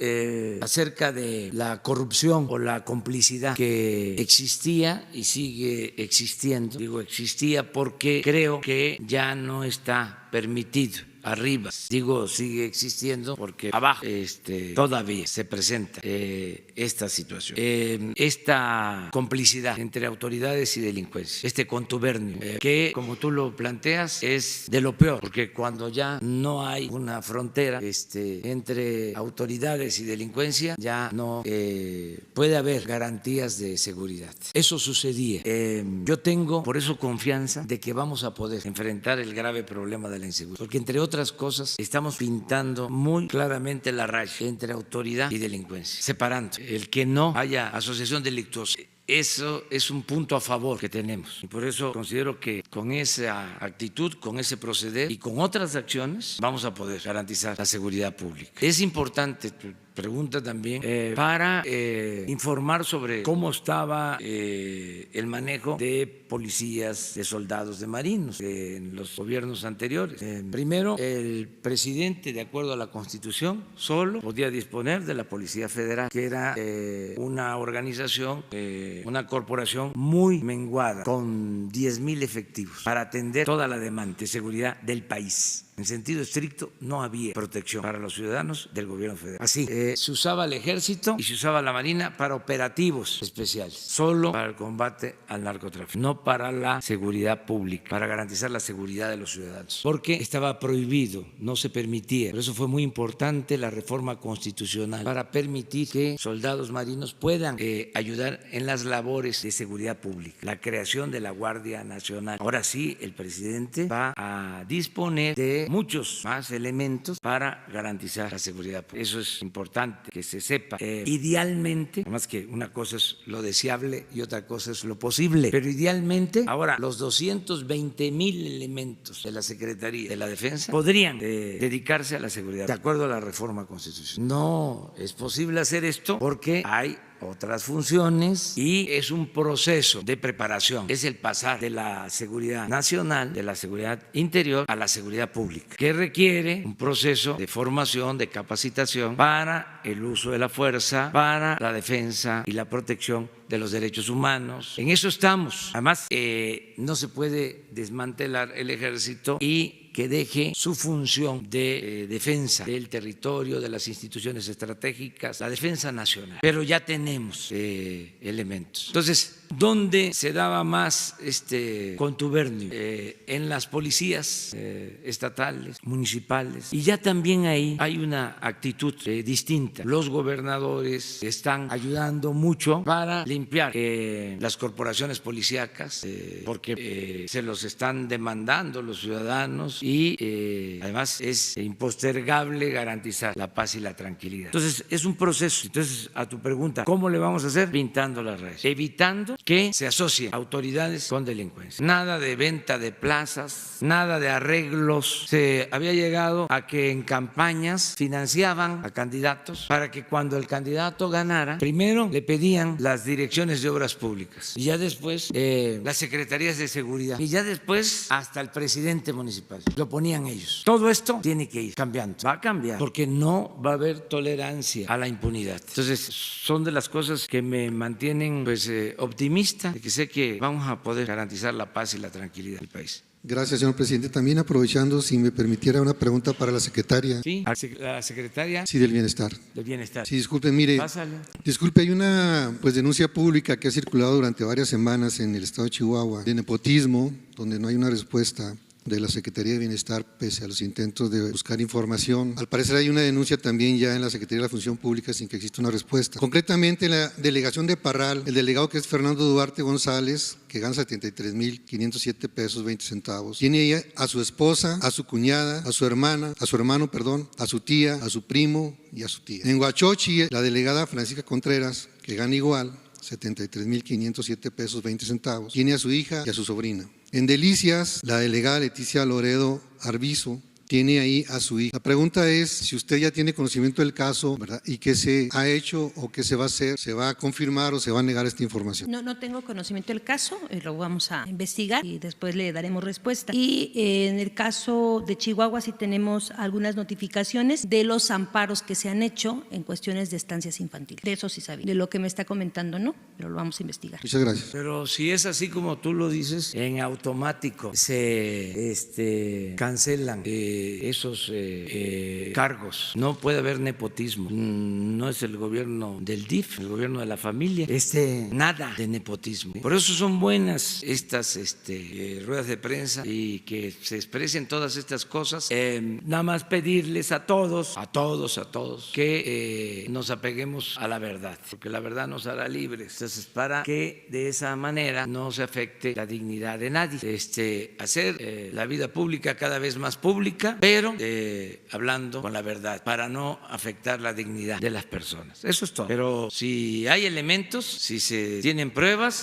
acerca de la corrupción o la complicidad que existía y sigue existiendo. Digo existía porque creo que ya no está permitido. Arriba, digo, sigue existiendo porque abajo todavía se presenta esta situación, esta complicidad entre autoridades y delincuencia, este contubernio que, como tú lo planteas, es de lo peor, porque cuando ya no hay una frontera entre autoridades y delincuencia, ya no puede haber garantías de seguridad. Eso sucedía. Yo tengo por eso confianza de que vamos a poder enfrentar el grave problema de la inseguridad, porque entre otras cosas estamos pintando muy claramente la raya entre autoridad y delincuencia, separando el que no haya asociación delictuosa. Eso es un punto a favor que tenemos y por eso considero que con esa actitud, con ese proceder y con otras acciones vamos a poder garantizar la seguridad pública. Es importante tu pregunta también para informar sobre cómo estaba el manejo de policías, de soldados, de marinos en los gobiernos anteriores. Primero, el presidente, de acuerdo a la Constitución, solo podía disponer de la Policía Federal, que era una organización, una corporación muy menguada, con 10,000 efectivos para atender toda la demanda de seguridad del país. En sentido estricto, no había protección para los ciudadanos del gobierno federal. Así, se usaba el ejército y se usaba la marina para operativos especiales, solo para el combate al narcotráfico, no para la seguridad pública, para garantizar la seguridad de los ciudadanos, porque estaba prohibido, no se permitía. Por eso fue muy importante la reforma constitucional, para permitir que soldados marinos puedan ayudar en las labores de seguridad pública, la creación de la Guardia Nacional. Ahora sí, el presidente va a disponer de muchos más elementos para garantizar la seguridad pública. Eso es importante que se sepa. Idealmente, además que una cosa es lo deseable y otra cosa es lo posible, pero idealmente ahora los 220,000 elementos de la Secretaría de la Defensa podrían dedicarse a la seguridad, de acuerdo a la reforma constitucional. No es posible hacer esto porque hay otras funciones y es un proceso de preparación, es el pasar de la seguridad nacional, de la seguridad interior a la seguridad pública, que requiere un proceso de formación, de capacitación para el uso de la fuerza, para la defensa y la protección de los derechos humanos. En eso estamos. Además, no se puede desmantelar el ejército y que deje su función de defensa del territorio, de las instituciones estratégicas, la defensa nacional. Pero ya tenemos elementos. Entonces, ¿Dónde se daba más contubernio? En las policías estatales, municipales. Y ya también ahí hay una actitud distinta. Los gobernadores están ayudando mucho para limpiar las corporaciones policíacas, porque se los están demandando los ciudadanos y además es impostergable garantizar la paz y la tranquilidad. Entonces es un proceso. Entonces, a tu pregunta, ¿cómo le vamos a hacer? Pintando las redes, evitando que se asocien autoridades con delincuencia. Nada de venta de plazas, nada de arreglos. Se había llegado a que en campañas financiaban a candidatos para que cuando el candidato ganara, primero le pedían las direcciones de obras públicas y ya después las secretarías de seguridad y ya después hasta el presidente municipal. Lo ponían ellos. Todo esto tiene que ir cambiando. Va a cambiar porque no va a haber tolerancia a la impunidad. Entonces, son de las cosas que me mantienen optimista, de que sé que vamos a poder garantizar la paz y la tranquilidad del país. Gracias, señor presidente. También aprovechando, si me permitiera una pregunta para la secretaria. Sí, la secretaria. Sí, del Bienestar. Del Bienestar. Sí, disculpe, mire. Pásale. Disculpe, hay una denuncia pública que ha circulado durante varias semanas en el estado de Chihuahua de nepotismo, donde no hay una respuesta de la Secretaría de Bienestar pese a los intentos de buscar información. Al parecer hay una denuncia también ya en la Secretaría de la Función Pública sin que exista una respuesta. Concretamente en la delegación de Parral, el delegado que es Fernando Duarte González, que gana 73,507 pesos 20 centavos, tiene ella a su esposa, a su cuñada, a su hermana, a su hermano, perdón, a su tía, a su primo y a su tía. En Huachochi, la delegada Francisca Contreras, que gana igual, 73,507 pesos 20 centavos, tiene a su hija y a su sobrina. En Delicias, la delegada Leticia Loredo Arbizo tiene ahí a su hija. La pregunta es si usted ya tiene conocimiento del caso, ¿verdad? Y qué se ha hecho o qué se va a hacer, ¿se va a confirmar o se va a negar esta información? No tengo conocimiento del caso, lo vamos a investigar y después le daremos respuesta. Y en el caso de Chihuahua sí tenemos algunas notificaciones de los amparos que se han hecho en cuestiones de estancias infantiles. De eso sí sabía. De lo que me está comentando no, pero lo vamos a investigar. Muchas gracias. Pero si es así como tú lo dices, en automático se cancelan esos cargos. No puede haber nepotismo. No es el gobierno del DIF, el gobierno de la familia. Nada de nepotismo. Por eso son buenas estas ruedas de prensa y que se expresen todas estas cosas. Nada más pedirles a todos que nos apeguemos a la verdad, porque la verdad nos hará libres. Entonces, para que de esa manera no se afecte la dignidad de nadie. Hacer la vida pública cada vez más pública, pero hablando con la verdad, para no afectar la dignidad de las personas. Eso es todo. Pero si hay elementos, si se tienen pruebas,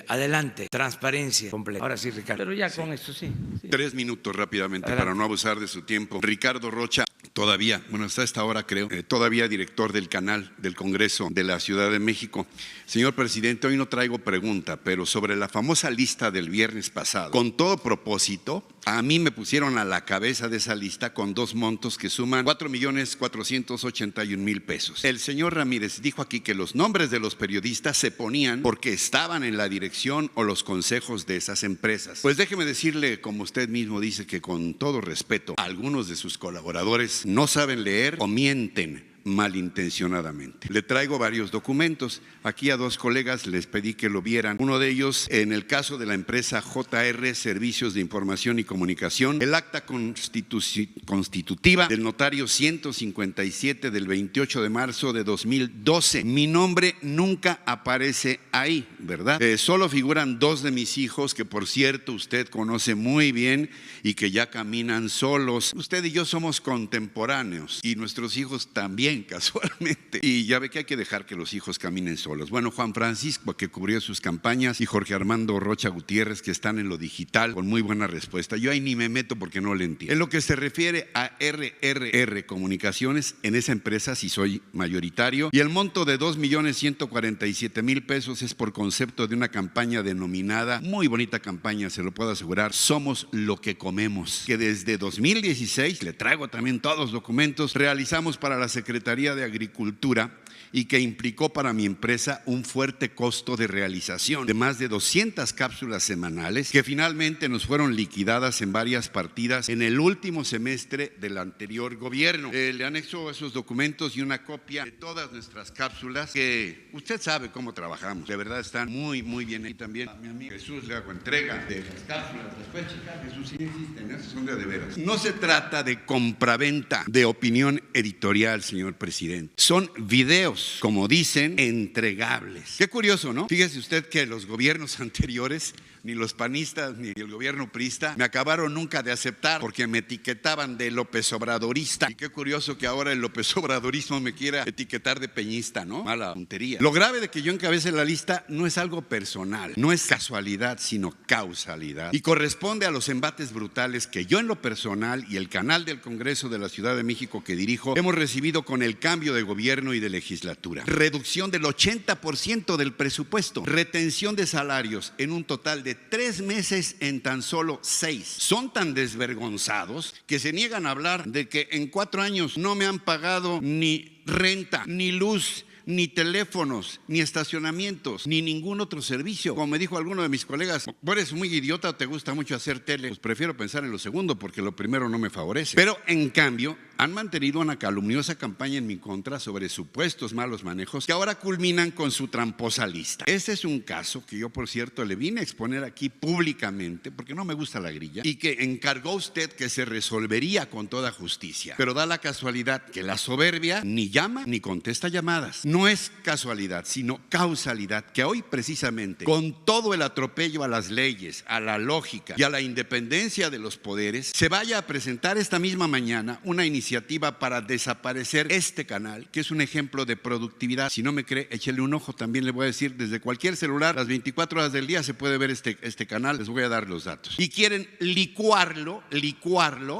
adelante, transparencia completa. Ahora sí, Ricardo. Pero ya con esto sí. 3 minutos rápidamente Adelante. para no abusar de su tiempo. Ricardo Rocha, todavía, hasta esta hora creo, todavía director del canal del Congreso de la Ciudad de México. Señor presidente, hoy no traigo pregunta, pero sobre la famosa lista del viernes pasado, con todo propósito, a mí me pusieron a la cabeza de esa lista con 2 montos que suman 4,481,000 pesos. El señor Ramírez dijo aquí que los nombres de los periodistas se ponían porque estaban en la dirección o los consejos de esas empresas. Pues déjeme decirle, como usted mismo dice, que con todo respeto, algunos de sus colaboradores no saben leer o mienten malintencionadamente. Le traigo varios documentos. Aquí a 2 colegas les pedí que lo vieran. Uno de ellos, en el caso de la empresa JR Servicios de Información y Comunicación, el acta constitutiva del notario 157 del 28 de marzo de 2012. Mi nombre nunca aparece ahí, ¿verdad? Solo figuran 2 de mis hijos, que por cierto usted conoce muy bien y que ya caminan solos. Usted y yo somos contemporáneos y nuestros hijos también, casualmente, y ya ve que hay que dejar que los hijos caminen solos. Bueno, Juan Francisco, que cubrió sus campañas, y Jorge Armando Rocha Gutiérrez, que están en lo digital con muy buena respuesta. Yo ahí ni me meto porque no le entiendo. En lo que se refiere a RRR Comunicaciones, en esa empresa sí soy mayoritario, y el monto de 2,147,000 pesos es por concepto de una campaña denominada, muy bonita campaña, se lo puedo asegurar, Somos lo que comemos, que desde 2016, le traigo también todos los documentos, realizamos para la Secretaría de Agricultura y que implicó para mi empresa un fuerte costo de realización de más de 200 cápsulas semanales que finalmente nos fueron liquidadas en varias partidas en el último semestre del anterior gobierno. Le anexo esos documentos y una copia de todas nuestras cápsulas que usted sabe cómo trabajamos. De verdad están muy, muy bien. Y también a mi amigo Jesús le hago entrega de las cápsulas. Después, chicas, Jesús, sí existen, esas son de veras. No se trata de compraventa de opinión editorial, señor presidente. Son videos, como dicen, entregables. Qué curioso, ¿no? Fíjese usted que los gobiernos anteriores, ni los panistas ni el gobierno priista, me acabaron nunca de aceptar porque me etiquetaban de López Obradorista. Y qué curioso que ahora el López Obradorismo me quiera etiquetar de peñista, ¿no? Mala puntería. Lo grave de que yo encabece la lista no es algo personal, no es casualidad, sino causalidad. Y corresponde a los embates brutales que yo en lo personal y el canal del Congreso de la Ciudad de México que dirijo hemos recibido con el cambio de gobierno y de legislatura. Reducción del 80% del presupuesto, retención de salarios en un total de 3 meses en tan solo 6. Son tan desvergonzados que se niegan a hablar de que en 4 años no me han pagado ni renta, ni luz, ni teléfonos, ni estacionamientos, ni ningún otro servicio. Como me dijo alguno de mis colegas, ¿tú eres muy idiota o te gusta mucho hacer tele? Pues prefiero pensar en lo segundo porque lo primero no me favorece. Pero en cambio han mantenido una calumniosa campaña en mi contra sobre supuestos malos manejos que ahora culminan con su tramposa lista. Ese es un caso que yo, por cierto, le vine a exponer aquí públicamente porque no me gusta la grilla y que encargó usted que se resolvería con toda justicia. Pero da la casualidad que la soberbia ni llama ni contesta llamadas. No es casualidad, sino causalidad que hoy precisamente, con todo el atropello a las leyes, a la lógica y a la independencia de los poderes, se vaya a presentar esta misma mañana una iniciativa para desaparecer este canal, que es un ejemplo de productividad. Si no me cree, échele un ojo. También le voy a decir, desde cualquier celular, las 24 horas del día se puede ver este canal. Les voy a dar los datos. Y quieren licuarlo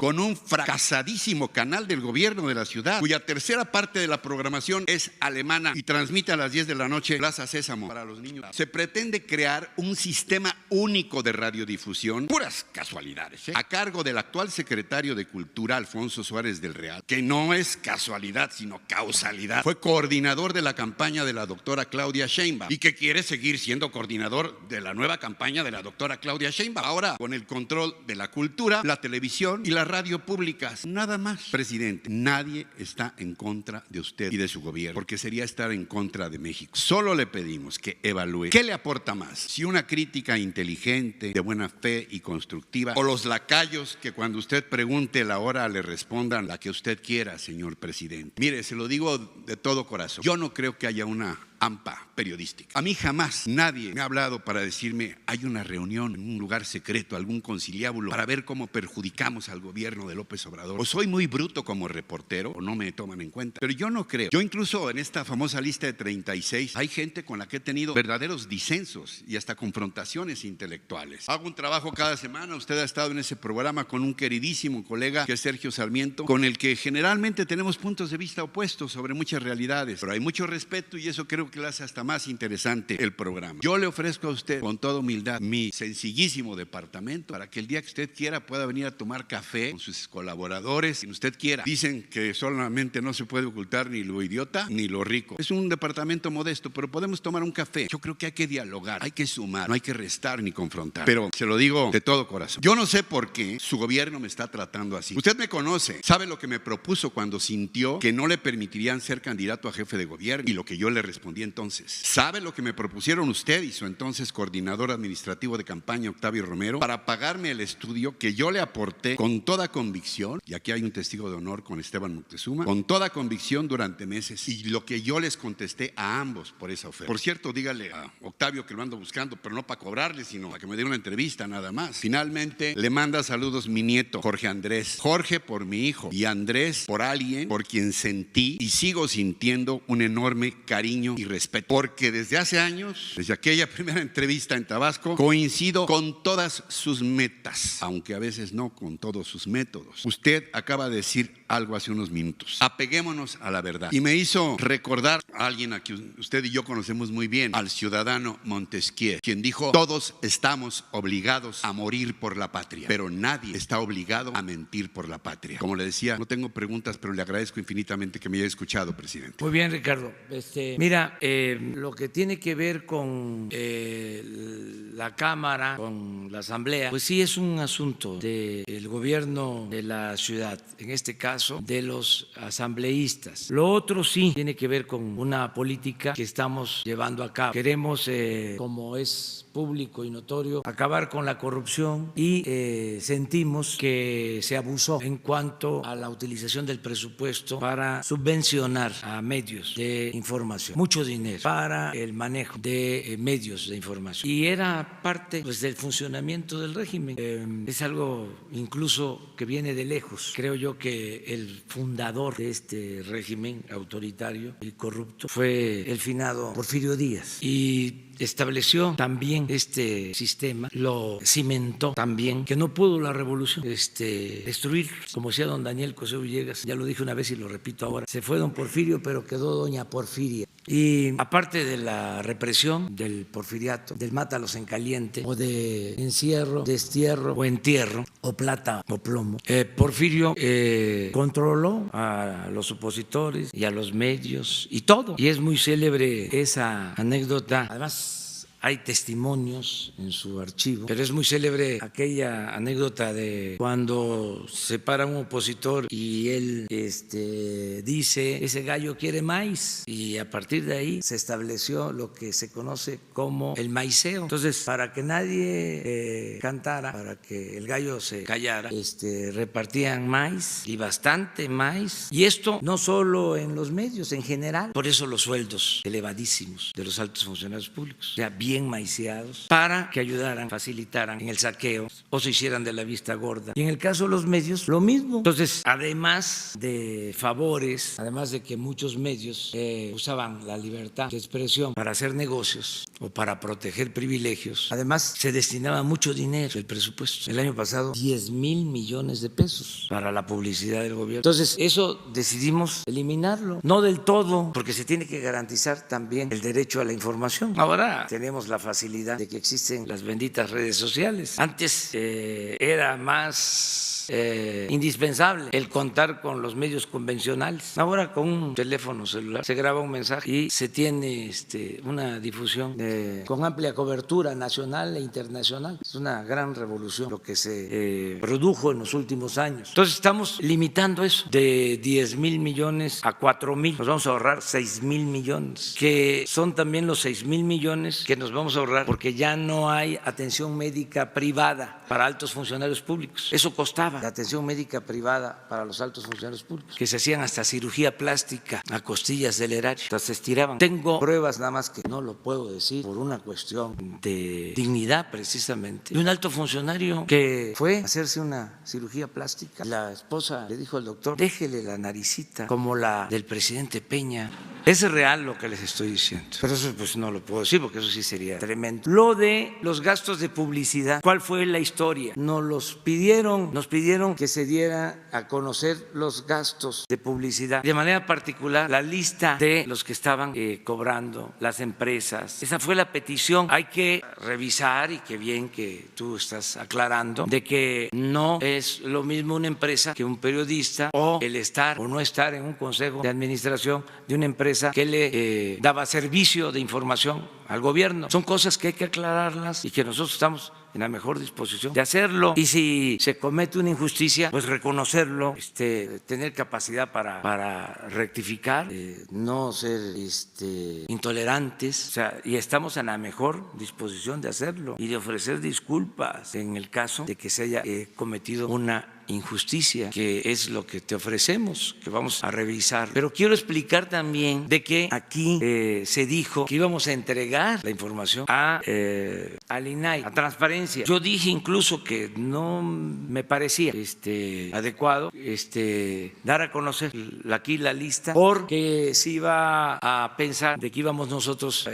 con un fracasadísimo canal del gobierno de la ciudad, cuya tercera parte de la programación es alemana y transmite a las 10 de la noche Plaza Sésamo para los niños. Se pretende crear un sistema único de radiodifusión, puras casualidades, a cargo del actual secretario de Cultura, Alfonso Suárez del Real, que no es casualidad, sino causalidad. Fue coordinador de la campaña de la doctora Claudia Sheinbaum y que quiere seguir siendo coordinador de la nueva campaña de la doctora Claudia Sheinbaum. Ahora, con el control de la cultura, la televisión y la radio públicas. Nada más. Presidente, nadie está en contra de usted y de su gobierno, porque sería estar en contra de México. Solo le pedimos que evalúe qué le aporta más, si una crítica inteligente, de buena fe y constructiva, o los lacayos que cuando usted pregunte la hora le respondan la que usted quiera, señor presidente. Mire, se lo digo de todo corazón, yo no creo que haya una AMPA periodística. A mí jamás nadie me ha hablado para decirme hay una reunión en un lugar secreto, algún conciliábulo, para ver cómo perjudicamos al gobierno de López Obrador. O soy muy bruto como reportero o no me toman en cuenta. Pero yo no creo. Yo incluso en esta famosa lista de 36 hay gente con la que he tenido verdaderos disensos y hasta confrontaciones intelectuales. Hago un trabajo cada semana. Usted ha estado en ese programa con un queridísimo colega que es Sergio Sarmiento, con el que generalmente tenemos puntos de vista opuestos sobre muchas realidades. Pero hay mucho respeto y eso creo que le hace hasta más interesante el programa. Yo le ofrezco a usted con toda humildad mi sencillísimo departamento para que el día que usted quiera pueda venir a tomar café con sus colaboradores, si usted quiera. Dicen que solamente no se puede ocultar ni lo idiota ni lo rico. Es un departamento modesto, pero podemos tomar un café. Yo creo que hay que dialogar, hay que sumar, no hay que restar ni confrontar. Pero se lo digo de todo corazón. Yo no sé por qué su gobierno me está tratando así. Usted me conoce, sabe lo que me propuso cuando sintió que no le permitirían ser candidato a jefe de gobierno y lo que yo le respondí entonces. ¿Sabe lo que me propusieron usted y su entonces coordinador administrativo de campaña, Octavio Romero, para pagarme el estudio que yo le aporté con toda convicción? Y aquí hay un testigo de honor con Esteban Moctezuma, con toda convicción durante meses, y lo que yo les contesté a ambos por esa oferta. Por cierto, dígale a Octavio que lo ando buscando, pero no para cobrarle, sino para que me dé una entrevista nada más. Finalmente, le manda saludos mi nieto, Jorge Andrés. Jorge por mi hijo y Andrés por alguien por quien sentí y sigo sintiendo un enorme cariño y respeto, porque desde hace años, desde aquella primera entrevista en Tabasco, coincido con todas sus metas, aunque a veces no con todos sus métodos. Usted acaba de decir algo hace unos minutos: apeguémonos a la verdad. Y me hizo recordar a alguien a quien usted y yo conocemos muy bien, al ciudadano Montesquieu, quien dijo: todos estamos obligados a morir por la patria, pero nadie está obligado a mentir por la patria. Como le decía, no tengo preguntas, pero le agradezco infinitamente que me haya escuchado, presidente. Muy bien, Ricardo. Mira, lo que tiene que ver con la Cámara, con la Asamblea, pues sí es un asunto del gobierno de la ciudad, en este caso de los asambleístas. Lo otro sí tiene que ver con una política que estamos llevando a cabo. Queremos, como es público y notorio, acabar con la corrupción y sentimos que se abusó en cuanto a la utilización del presupuesto para subvencionar a medios de información. Mucho dinero para el manejo de medios de información. Y era parte, pues, del funcionamiento del régimen. Es algo incluso que viene de lejos. Creo yo que el fundador de este régimen autoritario y corrupto fue el finado Porfirio Díaz. Y estableció también este sistema, lo cimentó también, que no pudo la revolución destruir, como decía don Daniel Cosío Villegas, ya lo dije una vez y lo repito ahora: se fue don Porfirio, pero quedó doña Porfiria. Y aparte de la represión del porfiriato, del mátalos en caliente, o de encierro, destierro o entierro, o plata o plomo, Porfirio controló a los opositores y a los medios y todo. Y es muy célebre esa anécdota. Además, hay testimonios en su archivo, pero es muy célebre aquella anécdota de cuando se para un opositor y él dice: ese gallo quiere maíz, y a partir de ahí se estableció lo que se conoce como el maiceo. Entonces, para que nadie cantara, para que el gallo se callara, repartían maíz, y bastante maíz, y esto no solo en los medios, en general. Por eso los sueldos elevadísimos de los altos funcionarios públicos, o sea, bien maiceados, para que ayudaran, facilitaran en el saqueo o se hicieran de la vista gorda. Y en el caso de los medios, lo mismo. Entonces, además de favores, además de que muchos medios usaban la libertad de expresión para hacer negocios o para proteger privilegios, además se destinaba mucho dinero del presupuesto. El año pasado, 10,000 millones de pesos para la publicidad del gobierno. Entonces, eso decidimos eliminarlo. No del todo, porque se tiene que garantizar también el derecho a la información. Ahora tenemos la facilidad de que existen las benditas redes sociales. Antes era más indispensable el contar con los medios convencionales. Ahora, con un teléfono celular se graba un mensaje y se tiene una difusión con amplia cobertura nacional e internacional. Es una gran revolución lo que se produjo en los últimos años. Entonces, estamos limitando eso de 10,000 millones a 4,000. Nos vamos a ahorrar 6,000 millones, que son también los 6,000 millones que nos vamos a ahorrar porque ya no hay atención médica privada para altos funcionarios públicos. Eso costaba, la atención médica privada para los altos funcionarios públicos, que se hacían hasta cirugía plástica a costillas del erario, hasta se estiraban. Tengo pruebas, nada más que no lo puedo decir por una cuestión de dignidad precisamente, de un alto funcionario que fue a hacerse una cirugía plástica. La esposa le dijo al doctor: déjele la naricita como la del presidente Peña. Es real lo que les estoy diciendo, pero eso pues no lo puedo decir porque eso sí sería tremendo. Lo de los gastos de publicidad, ¿cuál fue la historia? Nos pidieron que se diera a conocer los gastos de publicidad, de manera particular la lista de los que estaban cobrando las empresas. Esa fue la petición. Hay que revisar, y qué bien que tú estás aclarando, de que no es lo mismo una empresa que un periodista, o el estar o no estar en un consejo de administración de una empresa que le daba servicio de información al gobierno. Son cosas que hay que aclararlas y que nosotros estamos en la mejor disposición de hacerlo. Y si se comete una injusticia, pues reconocerlo, tener capacidad para rectificar, no ser intolerantes, o sea, y estamos en la mejor disposición de hacerlo y de ofrecer disculpas en el caso de que se haya cometido una injusticia, que es lo que te ofrecemos, que vamos a revisar. Pero quiero explicar también de que aquí se dijo que íbamos a entregar la información al INAI, a transparencia. Yo dije incluso que no me parecía adecuado dar a conocer aquí la lista, porque se iba a pensar de que íbamos nosotros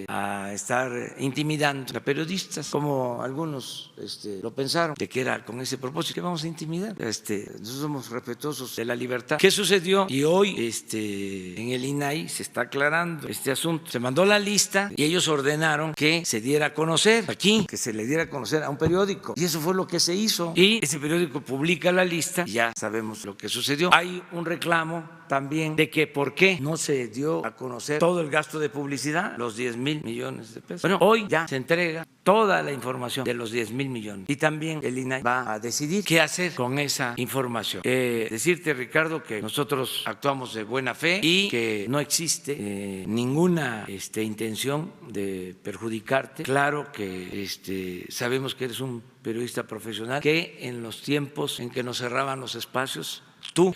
a estar intimidando a periodistas, como algunos lo pensaron, de que era con ese propósito que vamos a intimidar. Nosotros somos respetuosos de la libertad. ¿Qué sucedió? Y hoy en el INAI se está aclarando este asunto. Se mandó la lista y ellos ordenaron que se diera a conocer aquí, que se le diera a conocer a un periódico. Y eso fue lo que se hizo. Y ese periódico publica la lista y ya sabemos lo que sucedió. Hay un reclamo también de que por qué no se dio a conocer todo el gasto de publicidad, los 10,000 millones de pesos. Bueno, hoy ya se entrega toda la información de los 10,000 millones y también el INAI va a decidir qué hacer con esa información. Decirte, Ricardo, que nosotros actuamos de buena fe y que no existe ninguna intención de perjudicarte. Claro que sabemos que eres un periodista profesional, que en los tiempos en que nos cerraban los espacios tú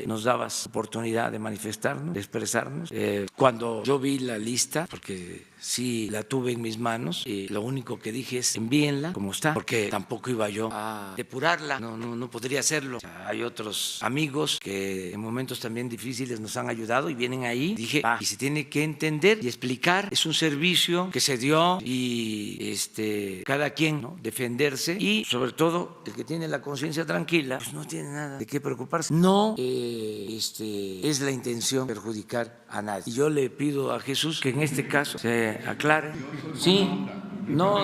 nos dabas oportunidad de manifestarnos, de expresarnos. Cuando yo vi la lista, porque sí la tuve en mis manos, y lo único que dije es envíenla como está, porque tampoco iba yo a depurarla, no podría hacerlo. O sea, hay otros amigos que en momentos también difíciles nos han ayudado y vienen ahí. Dije, y se tiene que entender y explicar, es un servicio que se dio y cada quien, ¿no?, defenderse, y sobre todo el que tiene la conciencia tranquila, pues no tiene nada de qué preocuparse. No es la intención perjudicar a nadie. Y yo le pido a Jesús que en este caso se aclare. Sí, no.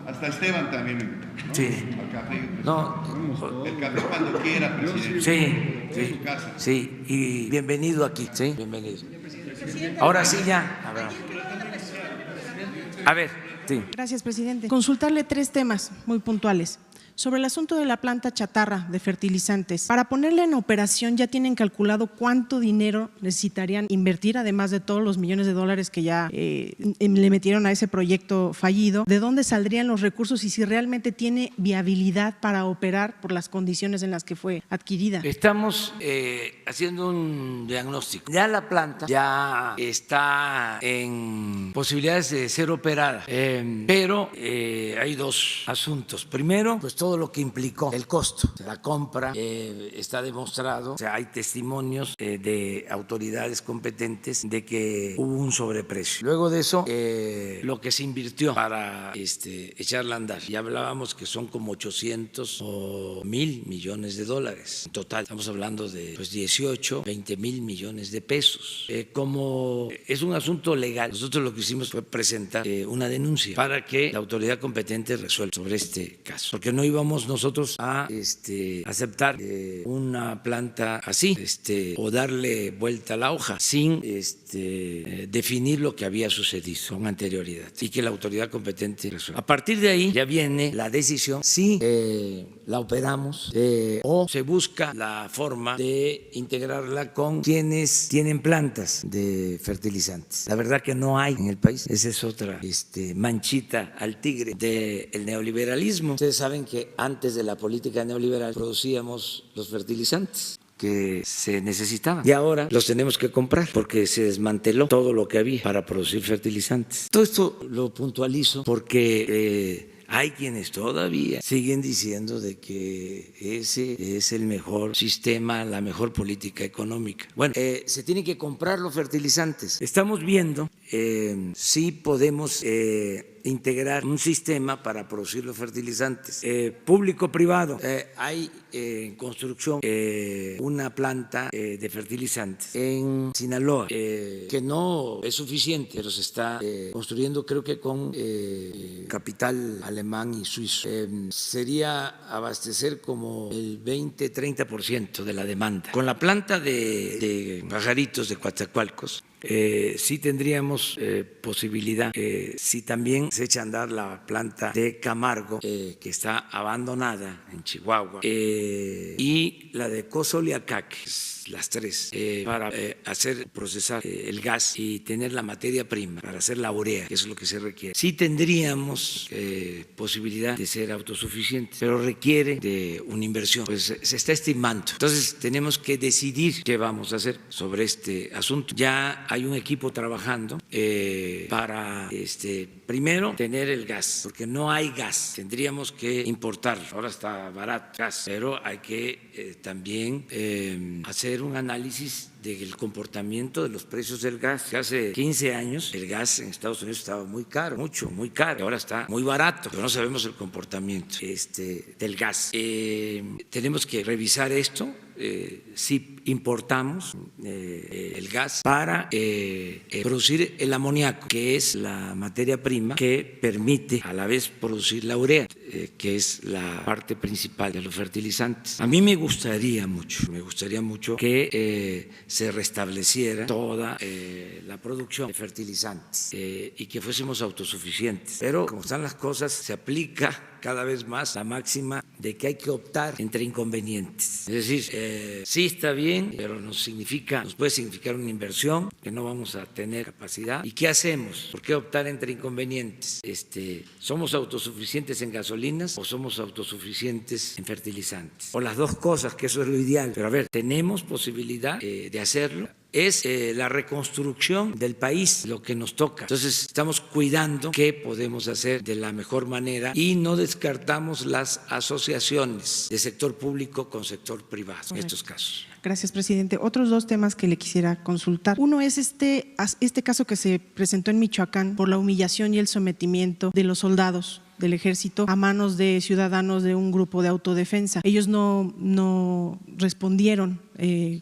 Hasta Esteban también. ¿No? Sí. Al café. No. El café cuando quiera, presidente. Sí, En su casa. sí. Y bienvenido aquí. Sí, bienvenido. Ahora sí ya. A ver, sí. Gracias, presidente. Consultarle 3 temas muy puntuales. Sobre el asunto de la planta chatarra de fertilizantes, para ponerla en operación, ¿ya tienen calculado cuánto dinero necesitarían invertir, además de todos los millones de dólares que ya le metieron a ese proyecto fallido? ¿De dónde saldrían los recursos y si realmente tiene viabilidad para operar por las condiciones en las que fue adquirida? Estamos haciendo un diagnóstico. Ya la planta ya está en posibilidades de ser operada, pero hay 2 asuntos. Primero, pues todo lo que implicó el costo. La compra está demostrado, o sea, hay testimonios de autoridades competentes de que hubo un sobreprecio. Luego de eso, lo que se invirtió para echarla a andar. Ya hablábamos que son como 800 o 1,000 millones de dólares. En total, estamos hablando de 18, 20 mil millones de pesos. Como es un asunto legal, nosotros lo que hicimos fue presentar una denuncia para que la autoridad competente resuelva sobre este caso. Porque no íbamos nosotros a aceptar una planta así o darle vuelta a la hoja sin definir lo que había sucedido con anterioridad y que la autoridad competente resuelva. A partir de ahí ya viene la decisión si la operamos o se busca la forma de integrarla con quienes tienen plantas de fertilizantes. La verdad que no hay en el país. Esa es otra manchita al tigre del neoliberalismo. Ustedes saben que antes de la política neoliberal producíamos los fertilizantes que se necesitaban y ahora los tenemos que comprar porque se desmanteló todo lo que había para producir fertilizantes. Todo esto lo puntualizo porque hay quienes todavía siguen diciendo de que ese es el mejor sistema, la mejor política económica. Bueno, se tienen que comprar los fertilizantes. Estamos viendo si podemos integrar un sistema para producir los fertilizantes público-privado. Hay en construcción una planta de fertilizantes en Sinaloa que no es suficiente, pero se está construyendo, creo que con capital alemán y suizo. Sería abastecer como el 20-30% de la demanda. Con la planta de Pajaritos de Coatzacoalcos sí tendríamos posibilidad, si también se echa a andar la planta de Camargo, que está abandonada en Chihuahua, y la de Cozoleacaque, las tres, para procesar el gas y tener la materia prima para hacer la urea, que es lo que se requiere. Sí tendríamos posibilidad de ser autosuficientes, pero requiere de una inversión, pues se está estimando. Entonces tenemos que decidir qué vamos a hacer sobre este asunto. Ya hay un equipo trabajando para primero tener el gas, porque no hay gas, tendríamos que importarlo. Ahora está barato el gas, pero hay que también hacer un análisis del comportamiento de los precios del gas. Hace 15 años el gas en Estados Unidos estaba muy caro, muy caro, ahora está muy barato, pero no sabemos el comportamiento del gas. Tenemos que revisar esto. Si importamos el gas para producir el amoníaco, que es la materia prima que permite a la vez producir la urea, que es la parte principal de los fertilizantes. A mí me gustaría mucho que se restableciera toda la producción de fertilizantes y que fuésemos autosuficientes. Pero como están las cosas, se aplica cada vez más la máxima de que hay que optar entre inconvenientes. Es decir, sí está bien, pero nos puede significar una inversión que no vamos a tener capacidad. ¿Y qué hacemos? ¿Por qué optar entre inconvenientes? ¿Somos autosuficientes en gasolinas o somos autosuficientes en fertilizantes? O las dos cosas, que eso es lo ideal. Pero a ver, ¿tenemos posibilidad de hacerlo? Es la reconstrucción del país lo que nos toca. Entonces estamos cuidando qué podemos hacer de la mejor manera y no descartamos las asociaciones de sector público con sector privado en estos casos. Gracias, presidente. Otros dos temas que le quisiera consultar. Uno es este caso que se presentó en Michoacán por la humillación y el sometimiento de los soldados del ejército a manos de ciudadanos de un grupo de autodefensa. Ellos no respondieron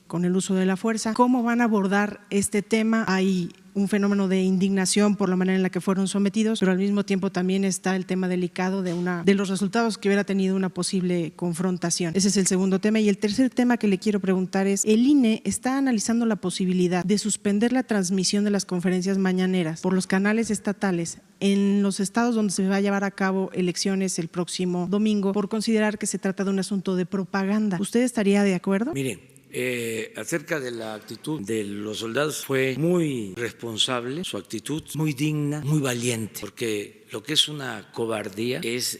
con el uso de la fuerza. ¿Cómo van a abordar este tema? Hay un fenómeno de indignación por la manera en la que fueron sometidos, pero al mismo tiempo también está el tema delicado de los resultados que hubiera tenido una posible confrontación. Ese es el segundo tema. Y el tercer tema que le quiero preguntar es, el INE está analizando la posibilidad de suspender la transmisión de las conferencias mañaneras por los canales estatales en los estados donde se va a llevar a cabo elecciones el próximo domingo, por considerar que se trata de un asunto de propaganda. ¿Usted estaría de acuerdo? Miren, acerca de la actitud de los soldados, fue muy responsable su actitud, muy digna, muy valiente, porque lo que es una cobardía es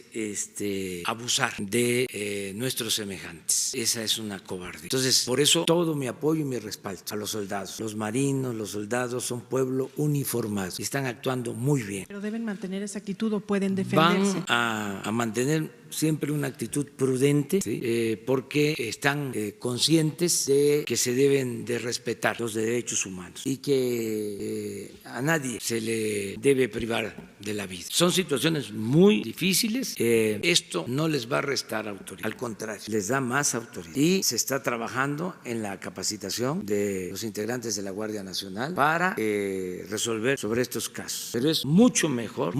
abusar de nuestros semejantes. Esa es una cobardía. Entonces, por eso todo mi apoyo y mi respaldo a los soldados. Los marinos, los soldados son pueblo uniformado y están actuando muy bien. ¿Pero deben mantener esa actitud o pueden defenderse? Van a mantener siempre una actitud prudente, ¿sí? Porque están conscientes de que se deben de respetar los derechos humanos y que a nadie se le debe privar de la vida. Son situaciones muy difíciles. Esto no les va a restar autoridad, al contrario, les da más autoridad. Y se está trabajando en la capacitación de los integrantes de la Guardia Nacional para resolver sobre estos casos. Pero es mucho mejor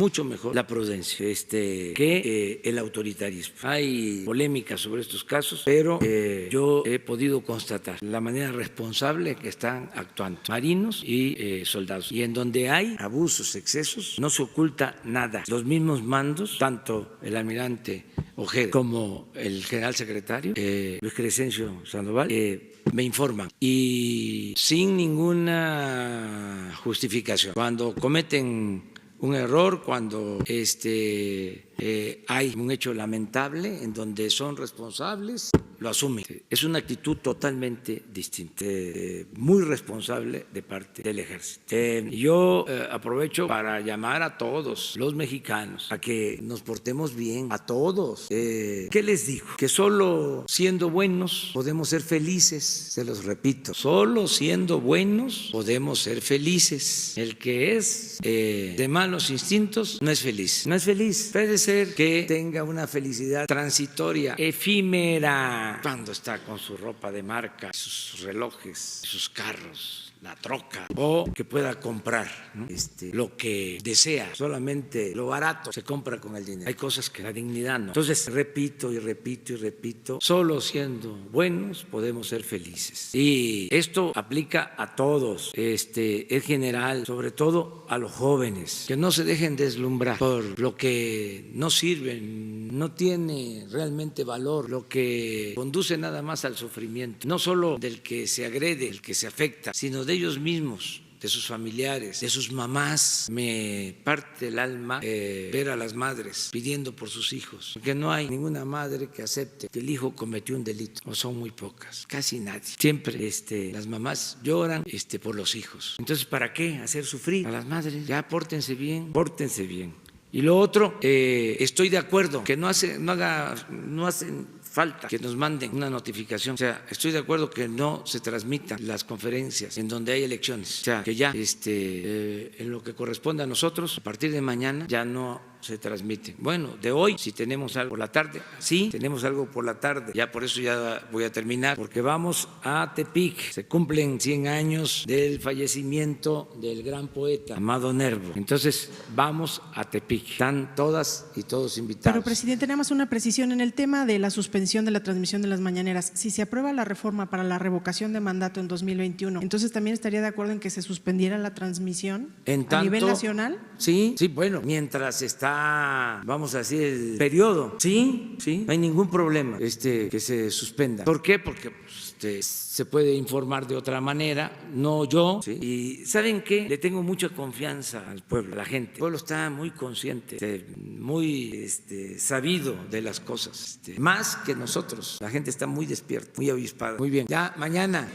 la prudencia que el autoritarismo. Hay polémica sobre estos casos, pero yo he podido constatar la manera responsable que están actuando marinos y soldados. Y en donde hay abusos, excesos, no se oculta nada. Los mismos mandos, tanto el almirante Ojeda como el general secretario Luis Crescencio Sandoval, me informan y sin ninguna justificación. Cuando cometen un error, cuando hay un hecho lamentable en donde son responsables, lo asumen. Es una actitud totalmente distinta, muy responsable de parte del ejército. Yo aprovecho para llamar a todos los mexicanos a que nos portemos bien, a todos. ¿Qué les digo? Que solo siendo buenos podemos ser felices, se los repito, solo siendo buenos podemos ser felices. El que es de malos instintos no es feliz, puede ser que tenga una felicidad transitoria, efímera, cuando está con su ropa de marca, sus relojes, sus carros, la troca o que pueda comprar, ¿no? Lo que desea. Solamente lo barato se compra con el dinero. Hay cosas que la dignidad no. Entonces repito y repito y repito, solo siendo buenos podemos ser felices. Y esto aplica a todos, es general, sobre todo a los jóvenes, que no se dejen deslumbrar por lo que no sirve, no tiene realmente valor, lo que conduce nada más al sufrimiento, no solo del que se agrede, el que se afecta, sino de ellos mismos, de sus familiares, de sus mamás. Me parte el alma ver a las madres pidiendo por sus hijos, porque no hay ninguna madre que acepte que el hijo cometió un delito, o son muy pocas, casi nadie. Siempre las mamás lloran por los hijos. Entonces, ¿para qué hacer sufrir a las madres? Ya pórtense bien, pórtense bien. Y lo otro, estoy de acuerdo que no hacen falta que nos manden una notificación. O sea, estoy de acuerdo que no se transmitan las conferencias en donde hay elecciones. O sea, que ya en lo que corresponde a nosotros, a partir de mañana ya no se transmite. Bueno, de hoy, si tenemos algo por la tarde, sí, tenemos algo por la tarde. Ya por eso ya voy a terminar, porque vamos a Tepic. Se cumplen 100 años del fallecimiento del gran poeta Amado Nervo. Entonces, vamos a Tepic. Están todas y todos invitados. Pero, presidente, nada más una precisión en el tema de la suspensión de la transmisión de las mañaneras. Si se aprueba la reforma para la revocación de mandato en 2021, entonces también estaría de acuerdo en que se suspendiera la transmisión a nivel nacional. Sí, bueno, mientras está, vamos a decir, el periodo, sí, no hay ningún problema que se suspenda. ¿Por qué? Porque se puede informar de otra manera, no yo. ¿Sí? Y ¿saben qué? Le tengo mucha confianza al pueblo, a la gente. El pueblo está muy consciente, muy sabido de las cosas, más que nosotros. La gente está muy despierta, muy avispada. Muy bien, ya mañana.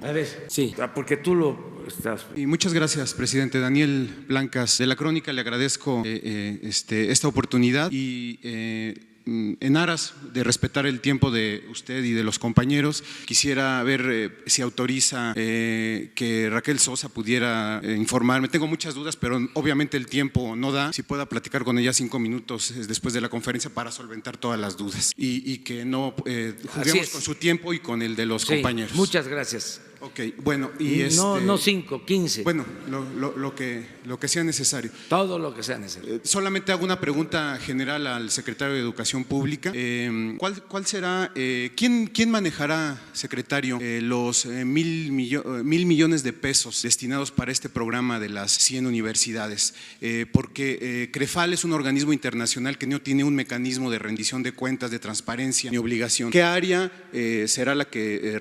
A ver, sí, porque tú lo estás. Y muchas gracias, presidente. Daniel Blancas, de La Crónica, le agradezco esta oportunidad y en aras de respetar el tiempo de usted y de los compañeros, quisiera ver si autoriza que Raquel Sosa pudiera informarme. Tengo muchas dudas, pero obviamente el tiempo no da. Si pueda platicar con ella 5 minutos después de la conferencia para solventar todas las dudas y que no juguemos con su tiempo y con el de los compañeros. Muchas gracias. Ok, bueno, y no 5, 15. Bueno, lo que sea necesario. Todo lo que sea necesario. Solamente hago una pregunta general al secretario de Educación Pública. ¿Cuál será, quién manejará, secretario, los 1,000 millones de pesos destinados para este programa de las 100 universidades? Porque CREFAL es un organismo internacional que no tiene un mecanismo de rendición de cuentas, de transparencia ni obligación. ¿Qué área será la que,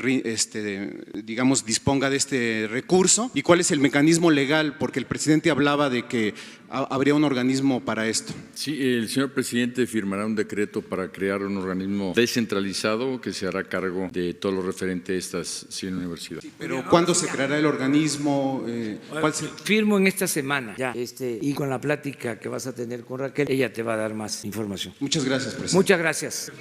digamos, disponga de este recurso y cuál es el mecanismo legal? Porque el presidente hablaba de que habría un organismo para esto. Sí, el señor presidente firmará un decreto para crear un organismo descentralizado que se hará cargo de todo lo referente a estas 100 universidades. Sí, pero ¿cuándo se creará el organismo? Firmo en esta semana ya, y con la plática que vas a tener con Raquel, ella te va a dar más información. Muchas gracias, presidente. Muchas gracias.